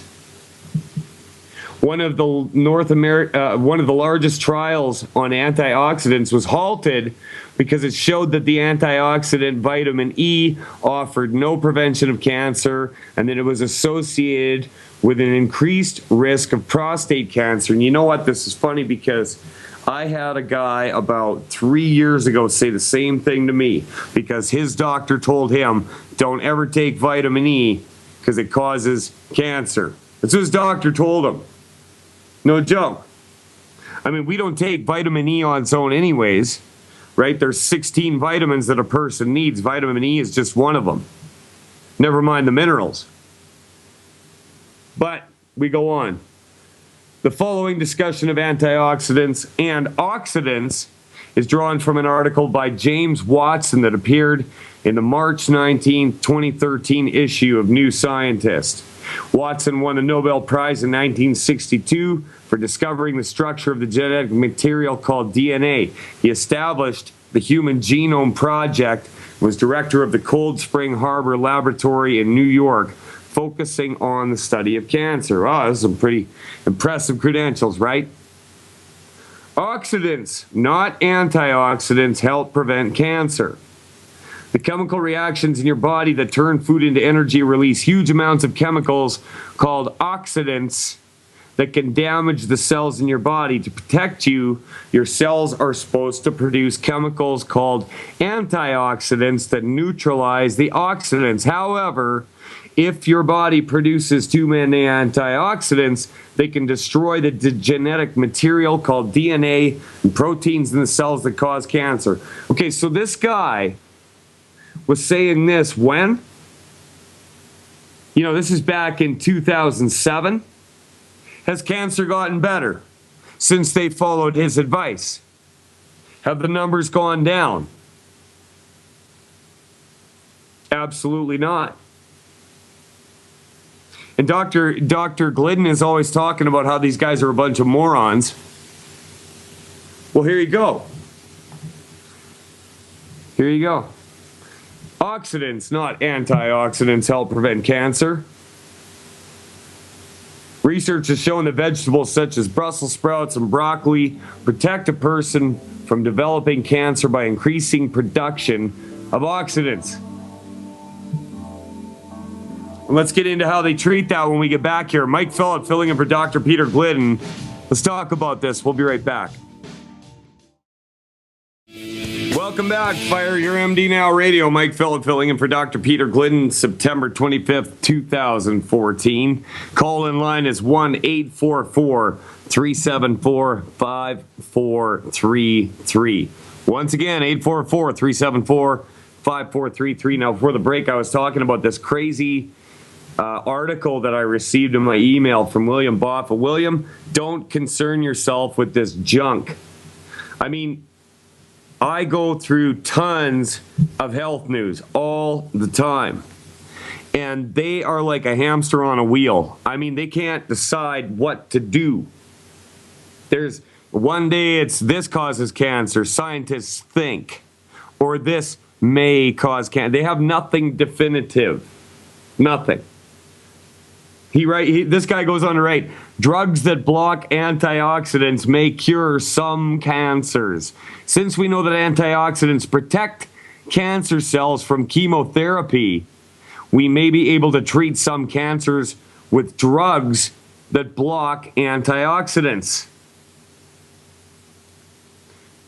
one of the largest trials on antioxidants was halted because it showed that the antioxidant vitamin E offered no prevention of cancer, and that it was associated with an increased risk of prostate cancer. And you know what? This is funny because I had a guy about 3 years ago say the same thing to me because his doctor told him, don't ever take vitamin E because it causes cancer. That's what his doctor told him. No joke. I mean, we don't take vitamin E on its own anyways, right? There's 16 vitamins that a person needs. Vitamin E is just one of them. Never mind the minerals. But we go on. The following discussion of antioxidants and oxidants is drawn from an article by James Watson that appeared in the March 19, 2013 issue of New Scientist. Watson won a Nobel Prize in 1962 for discovering the structure of the genetic material called DNA. He established the Human Genome Project, was director of the Cold Spring Harbor Laboratory in New York, focusing on the study of cancer. Oh, those are some pretty impressive credentials, right? Oxidants, not antioxidants, help prevent cancer. The chemical reactions in your body that turn food into energy release huge amounts of chemicals called oxidants that can damage the cells in your body. To protect you, your cells are supposed to produce chemicals called antioxidants that neutralize the oxidants. However, if your body produces too many antioxidants, they can destroy the genetic material called DNA and proteins in the cells that cause cancer. Okay, so this guy was saying this when? You know, this is back in 2007. Has cancer gotten better since they followed his advice? Have the numbers gone down? Absolutely not. And Dr. Glidden is always talking about how these guys are a bunch of morons. Well, here you go. Here you go. Oxidants, not antioxidants, help prevent cancer. Research has shown that vegetables such as Brussels sprouts and broccoli protect a person from developing cancer by increasing production of oxidants. And let's get into how they treat that when we get back here. Mike Phillip filling in for Dr. Peter Glidden. Let's talk about this. We'll be right back. Welcome back, Fire Your MD Now Radio. Mike Phillip filling in for Dr. Peter Glidden, September 25th, 2014. Call-in line is 1-844-374-5433. Once again, 844-374-5433. Now, before the break, I was talking about this crazy article that I received in my email from William Boffa. William, don't concern yourself with this junk. I mean, I go through tons of health news all the time, and they are like a hamster on a wheel. I mean, they can't decide what to do. There's one day it's this causes cancer, scientists think, or this may cause cancer. They have nothing definitive. Nothing. This guy goes on to write, drugs that block antioxidants may cure some cancers. Since we know that antioxidants protect cancer cells from chemotherapy, we may be able to treat some cancers with drugs that block antioxidants.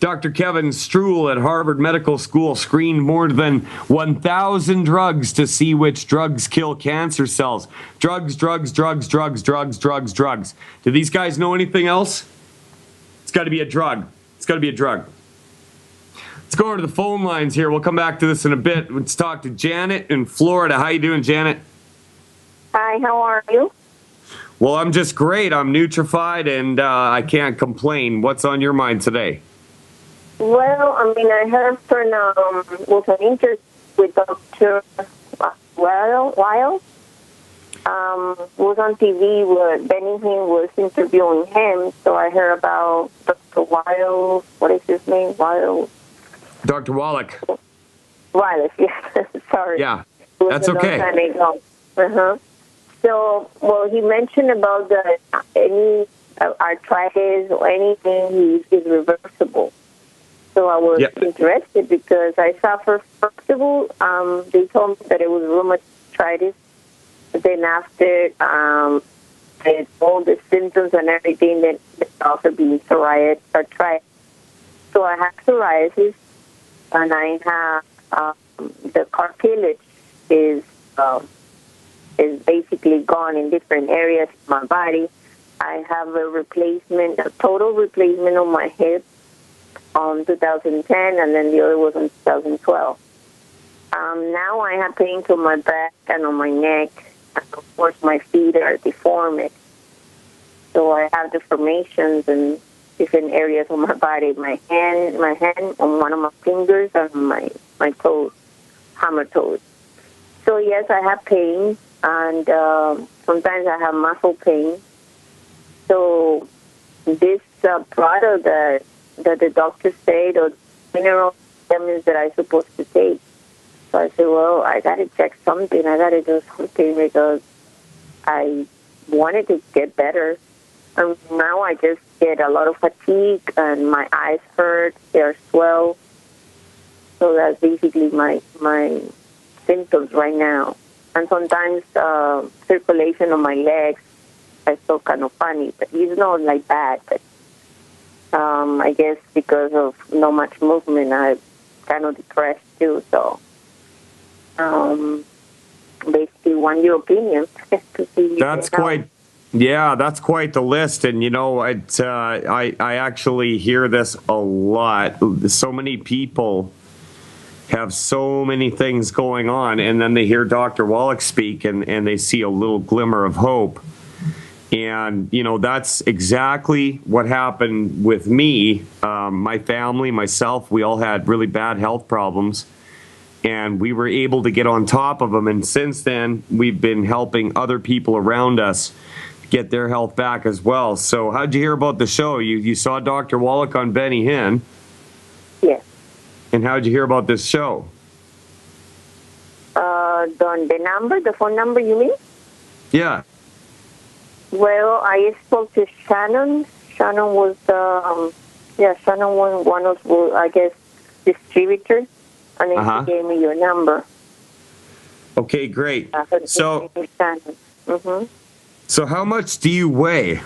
Dr. Kevin Struhl at Harvard Medical School screened more than 1,000 drugs to see which drugs kill cancer cells. Drugs. Do these guys know anything else? It's got to be a drug. Let's go over to the phone lines here. We'll come back to this in a bit. Let's talk to Janet in Florida. How you doing, Janet? Hi, how are you? Well, I'm just great. I'm nutrified, and I can't complain. What's on your mind today? Well, I mean, I heard from was an interview with Dr. Weil. Was on TV where Benningham was interviewing him, so I heard about Dr. Weil. What is his name? Weil. Dr. Wallach. Wallace, yes. Sorry. Yeah, that's okay. So, well, he mentioned about the any arthritis or anything is reversible. So I was Yep. interested because I suffer. First of all, they told me that it was rheumatitis. But then after all the symptoms and everything, then it also being arthritis. So I have psoriasis, and I have the cartilage is basically gone in different areas of my body. I have a total replacement of my hip on 2010, and then the other was in 2012. Now I have pain on my back and on my neck, and of course my feet are deformed. So I have deformations in different areas of my body, my hand on one of my fingers, and my toes, hammer toes. So yes, I have pain, and sometimes I have muscle pain. So this product that the doctor said, or mineral vitamins that I'm supposed to take. So I said, well, I got to check something. I got to do something because I wanted to get better. And now I just get a lot of fatigue, and my eyes hurt, they're swell. So that's basically my symptoms right now. And sometimes circulation on my legs, I feel kind of funny, but it's not like bad. But I guess because of not much movement, I'm kind of depressed too. So basically, want your opinion to see. If That's quite. Yeah, that's quite the list, and you know, I actually hear this a lot. So many people have so many things going on, and then they hear Dr. Wallach speak, and they see a little glimmer of hope. And you know, that's exactly what happened with me. My family, myself, we all had really bad health problems, and we were able to get on top of them. And since then, we've been helping other people around us get their health back as well. So how'd you hear about the show? You saw Dr. Wallach on Benny Hinn. Yes. And how'd you hear about this show? The phone number, you mean? Yeah. Well, I spoke to Shannon. Shannon was Shannon was one of, I guess, distributors, and then she gave me your number. Okay, great. So, mm-hmm. So how much do you weigh?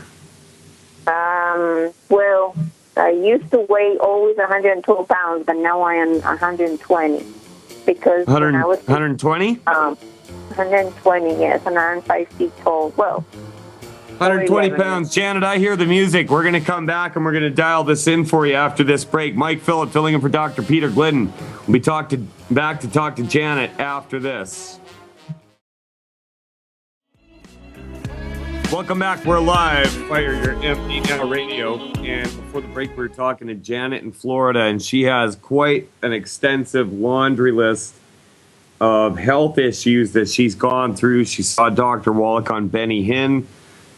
Well, I used to weigh always 112 pounds, but now I am 120 because when I was 120. 120, yes, and I'm 5 feet tall. Well, 120 pounds. Janet, I hear the music. We're going to come back and we're going to dial this in for you after this break. Mike Phillip filling in for Dr. Peter Glidden. We'll be back to talk to Janet after this. Welcome back. We're live. Fire your empty now radio. And before the break, we were talking to Janet in Florida, and she has quite an extensive laundry list of health issues that she's gone through. She saw Dr. Wallach on Benny Hinn,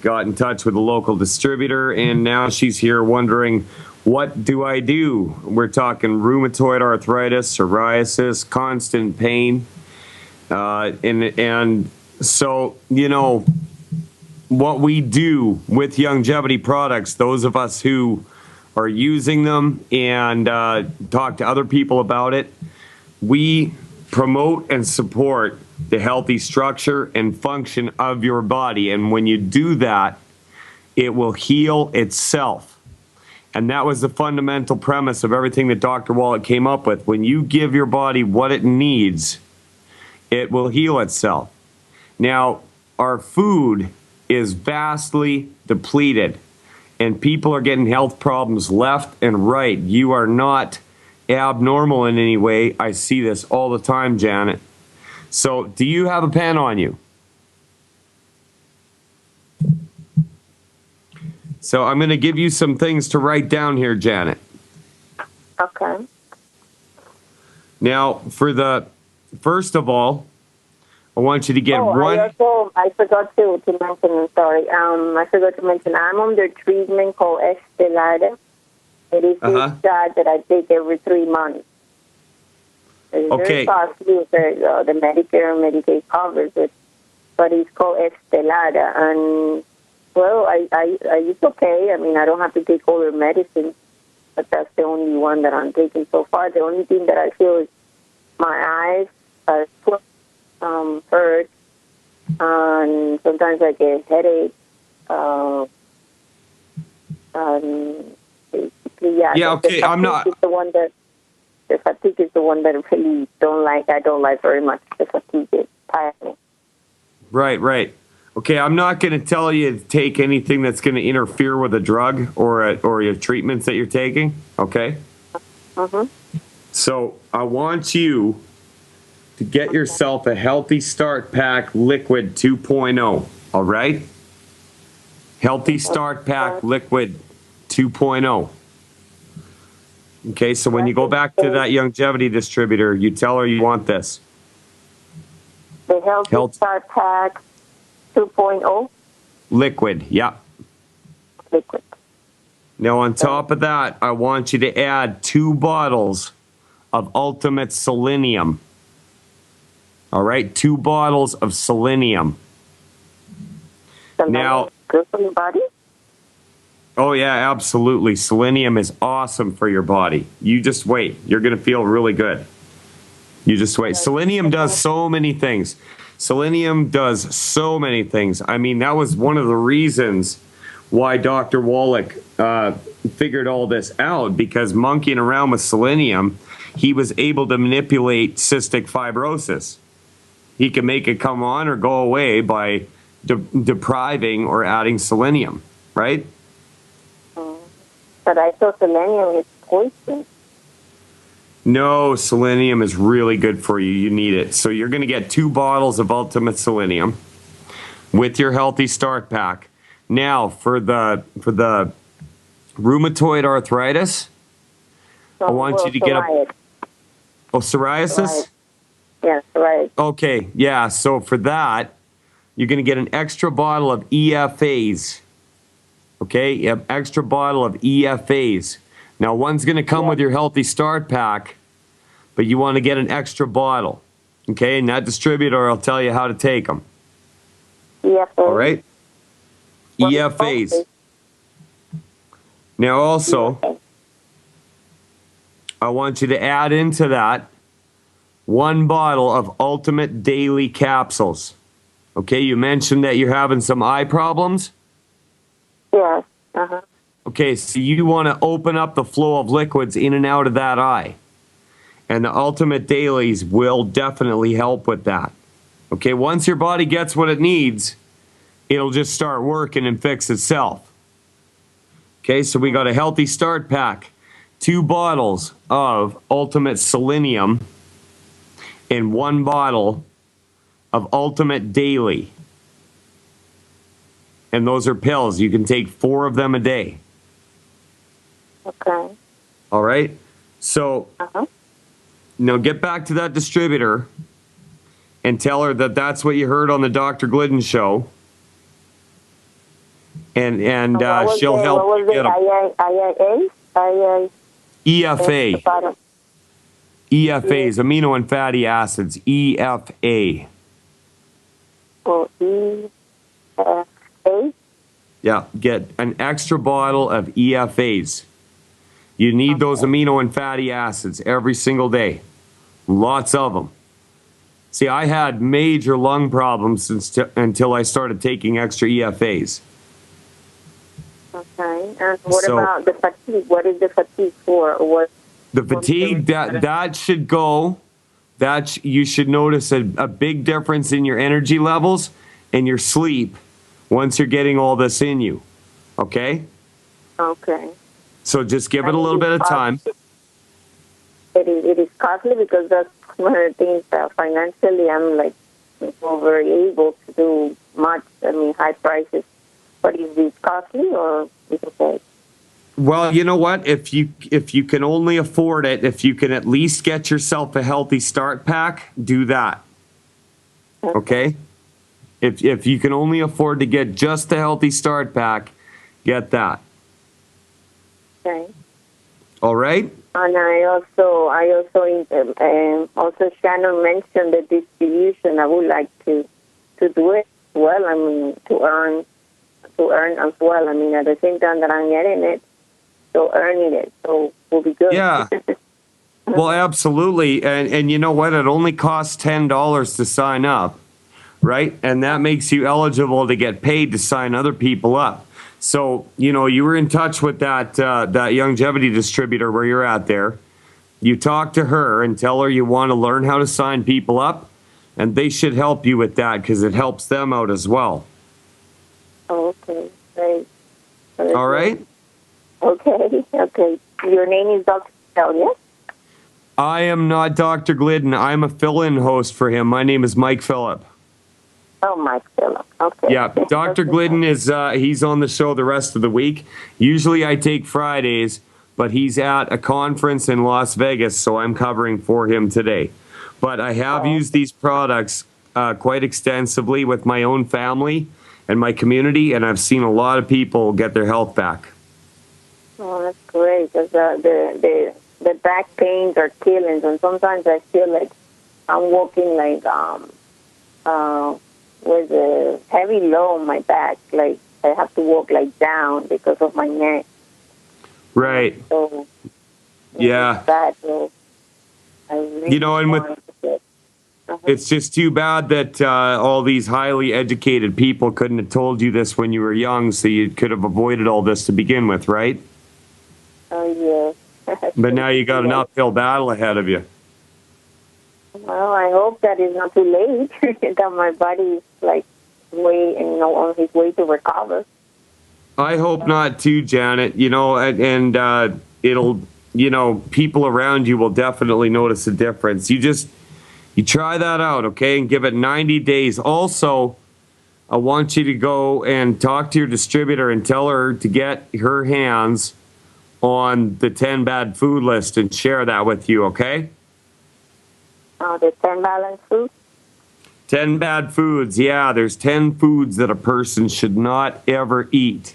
got in touch with a local distributor, and now she's here wondering, what do I do? We're talking rheumatoid arthritis, psoriasis, constant pain. And so, you know, what we do with Youngevity products, those of us who are using them and talk to other people about it, we promote and support the healthy structure and function of your body. And when you do that, it will heal itself. And that was the fundamental premise of everything that Dr. Wallach came up with. When you give your body what it needs, it will heal itself. Now, our food is vastly depleted, and people are getting health problems left and right. You are not abnormal in any way. I see this all the time, Janet. So, do you have a pen on you? So, I'm going to give you some things to write down here, Janet. Okay. Now, first of all, I want you to get one. I forgot to mention, I'm sorry. I forgot to mention, I'm under treatment called Estelada. It is this shot that I take every 3 months. It's very costly. The Medicare and Medicaid covers it. but it's called Estelada. And, well, it's okay. I mean, I don't have to take all the medicine, but that's the only one that I'm taking so far. The only thing that I feel is my eyes are hurt, and sometimes I get headache. Basically, yeah. Yeah, okay, I'm not. The fatigue is the one that I really don't like. I don't like very much. The fatigue is tiring. Right. Okay, I'm not going to tell you to take anything that's going to interfere with a drug or your treatments that you're taking, okay? So I want you to get yourself a Healthy Start Pack Liquid 2.0, all right? Healthy Start Pack Liquid 2.0. Okay, so when you go back to that longevity distributor, you tell her you want this. The Healthy Start Pack 2.0? Liquid, yeah. Liquid. Now, on top of that, I want you to add 2 bottles of Ultimate Selenium. All right, 2 bottles of selenium. Now, good for your body? oh yeah, absolutely. Selenium is awesome for your body. You just wait. You're going to feel really good. You just wait. Selenium does so many things. Selenium does so many things. I mean, that was one of the reasons why Dr. Wallach figured all this out, because monkeying around with selenium, he was able to manipulate cystic fibrosis. He can make it come on or go away by depriving or adding selenium, right? But I thought selenium is poison. No, selenium is really good for you. You need it. So you're going to get 2 bottles of Ultimate Selenium with your Healthy Start Pack. Now, for the rheumatoid arthritis, I want you to get psoriasis? Yes, right. Okay, yeah. So for that, you're going to get an extra bottle of EFAs. Okay, an extra bottle of EFAs. Now, one's going to come with your Healthy Start Pack, but you want to get an extra bottle. Okay, and that distributor will tell you how to take them. EFAs. All right? EFAs. Now, also, I want you to add into that 1 bottle of Ultimate Daily Capsules. Okay, you mentioned that you're having some eye problems? Yes. Okay, so you want to open up the flow of liquids in and out of that eye. And the Ultimate Dailies will definitely help with that. Okay, once your body gets what it needs, it'll just start working and fix itself. Okay, so we got a Healthy Start Pack, 2 bottles of Ultimate Selenium, and 1 bottle of Ultimate Daily. And those are pills. You can take 4 of them a day. Okay. All right? So, now get back to that distributor and tell her that that's what you heard on the Dr. Glidden show. And she'll help what you was get it? IA? EFA. EFAs, amino and fatty acids. EFA. Oh, EFA? Yeah, get an extra bottle of EFAs. You need those amino and fatty acids every single day. Lots of them. See, I had major lung problems until I started taking extra EFAs. Okay. And what about the fatigue? What is the fatigue for? The fatigue, that should go. You should notice a big difference in your energy levels and your sleep once you're getting all this in you. Okay? Okay. So just give it a little bit of time. It is costly because that's one of the things that financially I'm like not very able to do much. I mean, high prices. But is it costly or is it okay? Well, you know what? If you can only afford it, if you can at least get yourself a Healthy Start Pack, do that. Okay? If you can only afford to get just the Healthy Start Pack, get that. Okay. All right? And also Shannon mentioned the distribution. I would like to to do it well. I mean, to earn as well. I mean, at the same time that I'm getting it, so earning it, so will be good. Yeah. Well, absolutely. And you know what? It only costs $10 to sign up, right? And that makes you eligible to get paid to sign other people up. So, you know, you were in touch with that longevity distributor where you're at there. You talk to her and tell her you want to learn how to sign people up, and they should help you with that because it helps them out as well. Oh, okay, great. All right? Okay, okay. Your name is Dr. Patel, yes? I am not Dr. Glidden. I'm a fill-in host for him. My name is Mike Phillip. Oh, Mike Phillip. Okay. Yeah, Dr. Glidden is, he's on the show the rest of the week. Usually I take Fridays, but he's at a conference in Las Vegas, so I'm covering for him today. But I have used these products quite extensively with my own family and my community, and I've seen a lot of people get their health back. Oh, that's great. Because the back pains are killing, and sometimes I feel like I'm walking like with a heavy load on my back. Like I have to walk like down because of my neck. Right. So Yeah. it's bad. So I really You know, and with- want to get- It's just too bad that all these highly educated people couldn't have told you this when you were young, so you could have avoided all this to begin with, right? Oh yes. But now you got an uphill battle ahead of you. Well, I hope that it's not too late. That my body is like on his way to recover. I hope not too, Janet. You know, and it'll, you know, people around you will definitely notice a difference. You try that out, okay, and give it 90 days. Also, I want you to go and talk to your distributor and tell her to get her hands on the 10 bad food list and share that with you, okay? The 10 balanced food. 10 bad foods. Yeah, there's 10 foods that a person should not ever eat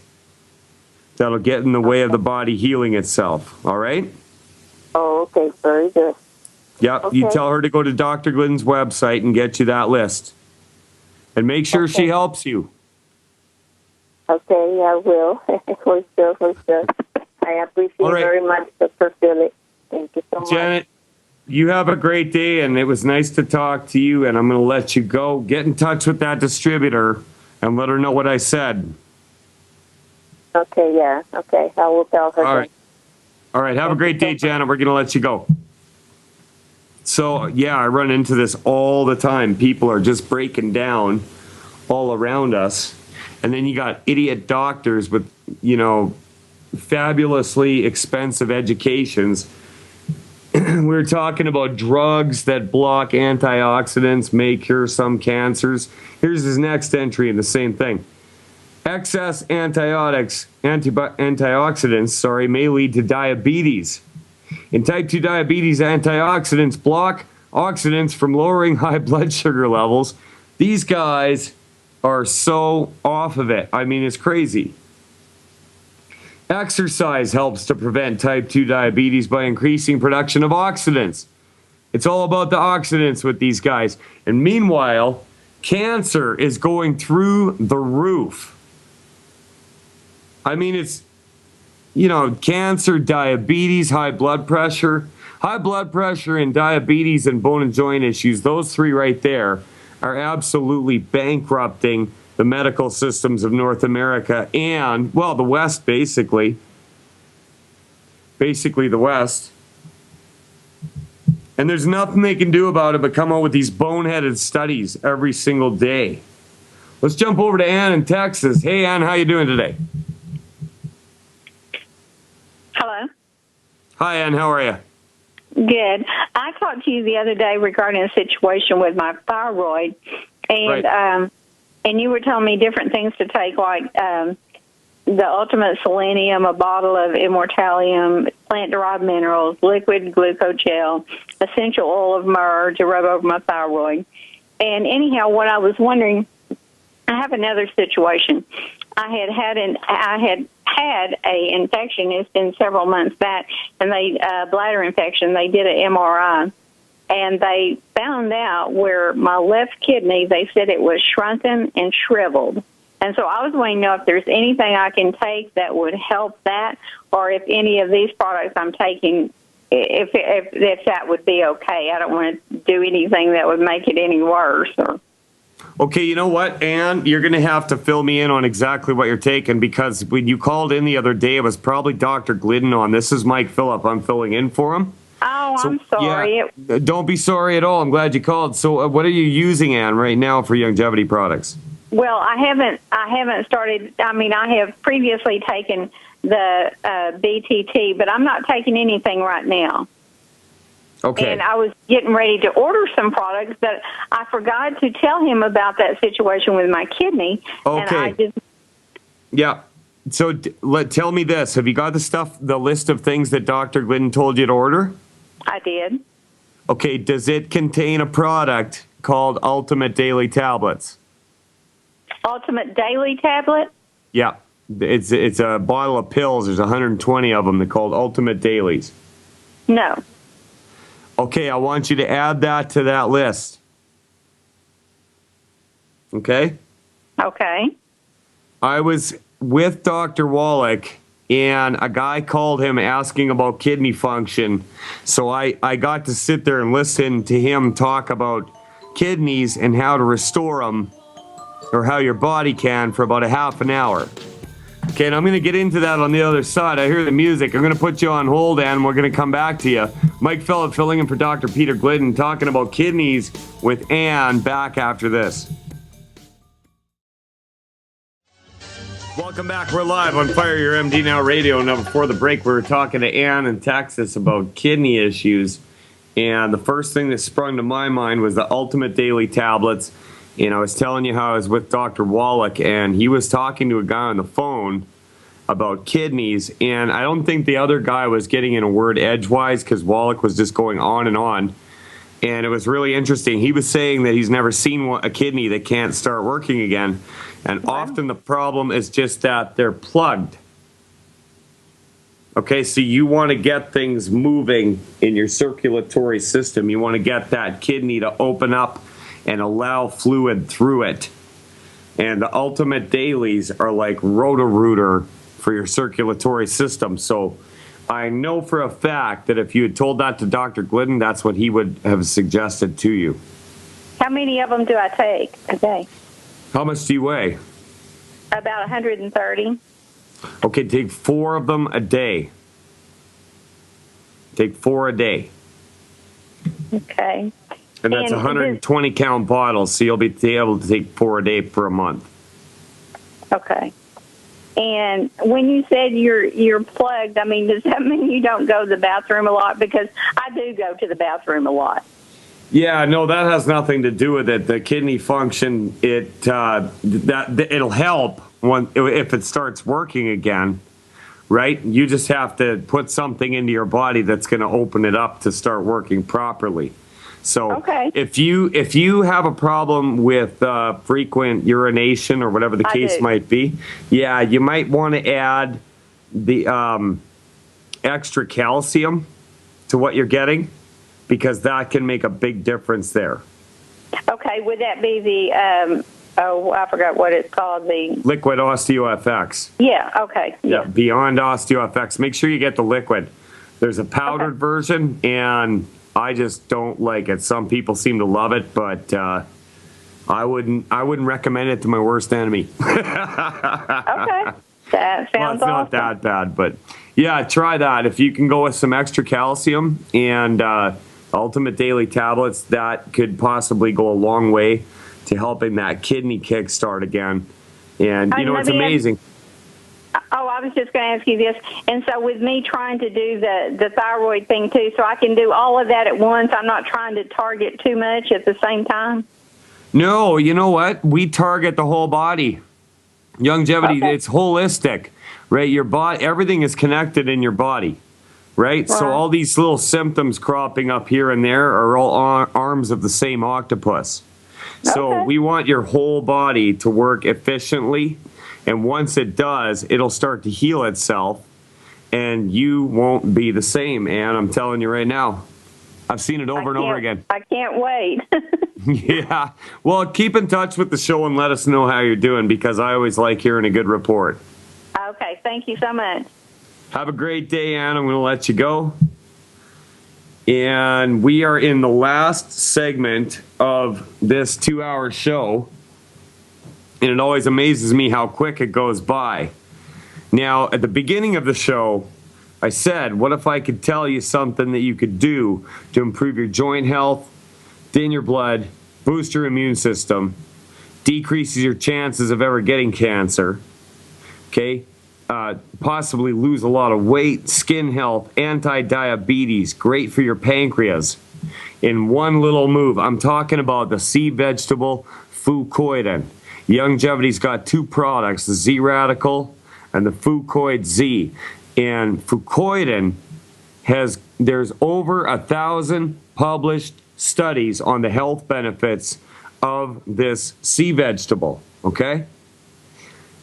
that'll get in the way of the body healing itself, all right? Oh, okay, very good. Yep, you Okay. tell her to go to Dr. Glidden's website and get you that list. And make sure she Okay. helps you. Okay, I will. For sure, for sure. I appreciate All right. very much, Dr. Philip. Thank you so much. Janet, you have a great day, and it was nice to talk to you, and I'm going to let you go. Get in touch with that distributor and let her know what I said. Okay, yeah. Okay, I will tell her. All then. right. All right, have a great day, Janet. We're going to let you go. So, yeah, I run into this all the time. People are just breaking down all around us. And then you got idiot doctors with, you know, fabulously expensive educations. We're talking about drugs that block antioxidants, may cure some cancers. Here's his next entry in the same thing. Excess antioxidants, may lead to diabetes. In type 2 diabetes, antioxidants block oxidants from lowering high blood sugar levels. These guys are so off of it. I mean, it's crazy. Exercise helps to prevent type 2 diabetes by increasing production of oxidants. It's all about the oxidants with these guys. And meanwhile, cancer is going through the roof. I mean, it's, you know, cancer, diabetes, high blood pressure and diabetes and bone and joint issues, those three right there are absolutely bankrupting the medical systems of North America and, well, the West, basically the West. And there's nothing they can do about it but come out with these boneheaded studies every single day. Let's jump over to Ann in Texas. Hey, Ann, how you doing today? Hello. Hi, Ann, how are you? Good. I talked to you the other day regarding a situation with my thyroid, and Right. and you were telling me different things to take, like the Ultimate Selenium, a bottle of Immortalium, plant-derived minerals, liquid glucogel, essential oil of myrrh to rub over my thyroid. And anyhow, what I was wondering, I have another situation. I had a infection. It's been several months back, and they bladder infection. They did an MRI, and they found out where my left kidney, they said it was shrunken and shriveled. And so I was wanting to know if there's anything I can take that would help that, or if any of these products I'm taking, if that would be okay. I don't want to do anything that would make it any worse. Or Okay, you know what, Ann? You're going to have to fill me in on exactly what you're taking, because when you called in the other day, it was probably Dr. Glidden on. This is Mike Phillip. I'm filling in for him. Oh, I'm sorry. Yeah, don't be sorry at all. I'm glad you called. So what are you using, Ann, right now for longevity products? Well, I haven't started. I mean, I have previously taken the BTT, but I'm not taking anything right now. Okay. And I was getting ready to order some products, but I forgot to tell him about that situation with my kidney. Okay. And I just, Yeah. So tell me this. Have you got the list of things that Dr. Glidden told you to order? I did. Okay. Does it contain a product called Ultimate Daily Tablets? Ultimate Daily Tablet? Yeah. It's a bottle of pills. There's 120 of them. They're called Ultimate Dailies. No. Okay, I want you to add that to that list. Okay? Okay. I was with Dr. Wallach, and a guy called him asking about kidney function. So I got to sit there and listen to him talk about kidneys and how to restore them, or how your body can, for about a half an hour. Okay, and I'm going to get into that on the other side. I hear the music. I'm going to put you on hold, and we're going to come back to you. Mike Phillip filling in for Dr. Peter Glidden, talking about kidneys with Ann, back after this. Welcome back. We're live on Fire Your MD Now Radio. Now, before the break, we were talking to Ann in Texas about kidney issues, and the first thing that sprung to my mind was the Ultimate Daily Tablets. And I was telling you how I was with Dr. Wallach, and he was talking to a guy on the phone about kidneys, and I don't think the other guy was getting in a word edgewise, because Wallach was just going on, and it was really interesting. He was saying that he's never seen a kidney that can't start working again, and often the problem is just that they're plugged. Okay, so you want to get things moving in your circulatory system. You want to get that kidney to open up and allow fluid through it. And the Ultimate Dailies are like Roto-Rooter for your circulatory system. So I know for a fact that if you had told that to Dr. Glidden, that's what he would have suggested to you. How many of them do I take a day? How much do you weigh? About 130. Okay, take 4 of them a day. Take 4 a day. Okay. And that's 120 count bottles, so you'll be able to take 4 a day for a month. Okay. And when you said you're plugged, I mean, does that mean you don't go to the bathroom a lot? Because I do go to the bathroom a lot. Yeah, no, that has nothing to do with it. The kidney function, it'll help if it starts working again, right? You just have to put something into your body that's going to open it up to start working properly. So okay. if you have a problem with frequent urination or whatever the case might be, yeah, you might want to add the extra calcium to what you're getting, because that can make a big difference there. Okay, would that be the, I forgot what it's called, the... Liquid OsteoFX. Yeah, okay. Yeah, Beyond OsteoFX. Make sure you get the liquid. There's a powdered version, and I just don't like it. Some people seem to love it, but I wouldn't recommend it to my worst enemy. Okay. That sounds well, it's not that bad, but yeah, try that. If you can go with some extra calcium and Ultimate Daily Tablets, that could possibly go a long way to helping that kidney kick start again. And, you know, it's amazing. Oh, I was just going to ask you this. And so with me trying to do the thyroid thing too, so I can do all of that at once, I'm not trying to target too much at the same time? No, you know what? We target the whole body. Longevity, it's holistic, right? Your body, everything is connected in your body, right? So all these little symptoms cropping up here and there are all arms of the same octopus. So we want your whole body to work efficiently. And once it does, it'll start to heal itself, and you won't be the same. And I'm telling you right now. I've seen it over and over again. I can't wait. Yeah. Well, keep in touch with the show and let us know how you're doing, because I always like hearing a good report. Okay, thank you so much. Have a great day, Ann. I'm going to let you go. And we are in the last segment of this 2-hour show. And it always amazes me how quick it goes by. Now, at the beginning of the show, I said, what if I could tell you something that you could do to improve your joint health, thin your blood, boost your immune system, decreases your chances of ever getting cancer, okay? Possibly lose a lot of weight, skin health, anti-diabetes, great for your pancreas. In one little move, I'm talking about the sea vegetable Fucoidan. Youngevity's got 2 products, the Z Radical and the Fucoid Z. And Fucoidan there's over 1,000 published studies on the health benefits of this sea vegetable, okay?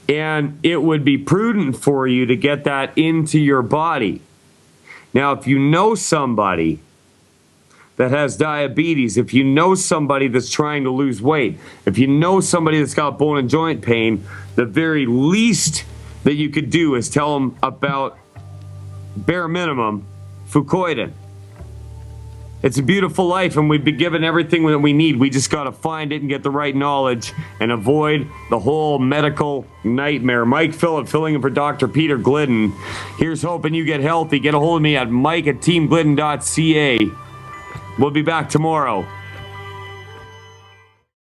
And it would be prudent for you to get that into your body. Now, if you know somebody that has diabetes, if you know somebody that's trying to lose weight, if you know somebody that's got bone and joint pain, the very least that you could do is tell them about, bare minimum, Fucoidan. It's a beautiful life, and we've been given everything that we need. We just got to find it and get the right knowledge and avoid the whole medical nightmare. Mike Phillip filling in for Dr. Peter Glidden. Here's hoping you get healthy. Get a hold of me at mike@teamglidden.ca. We'll be back tomorrow.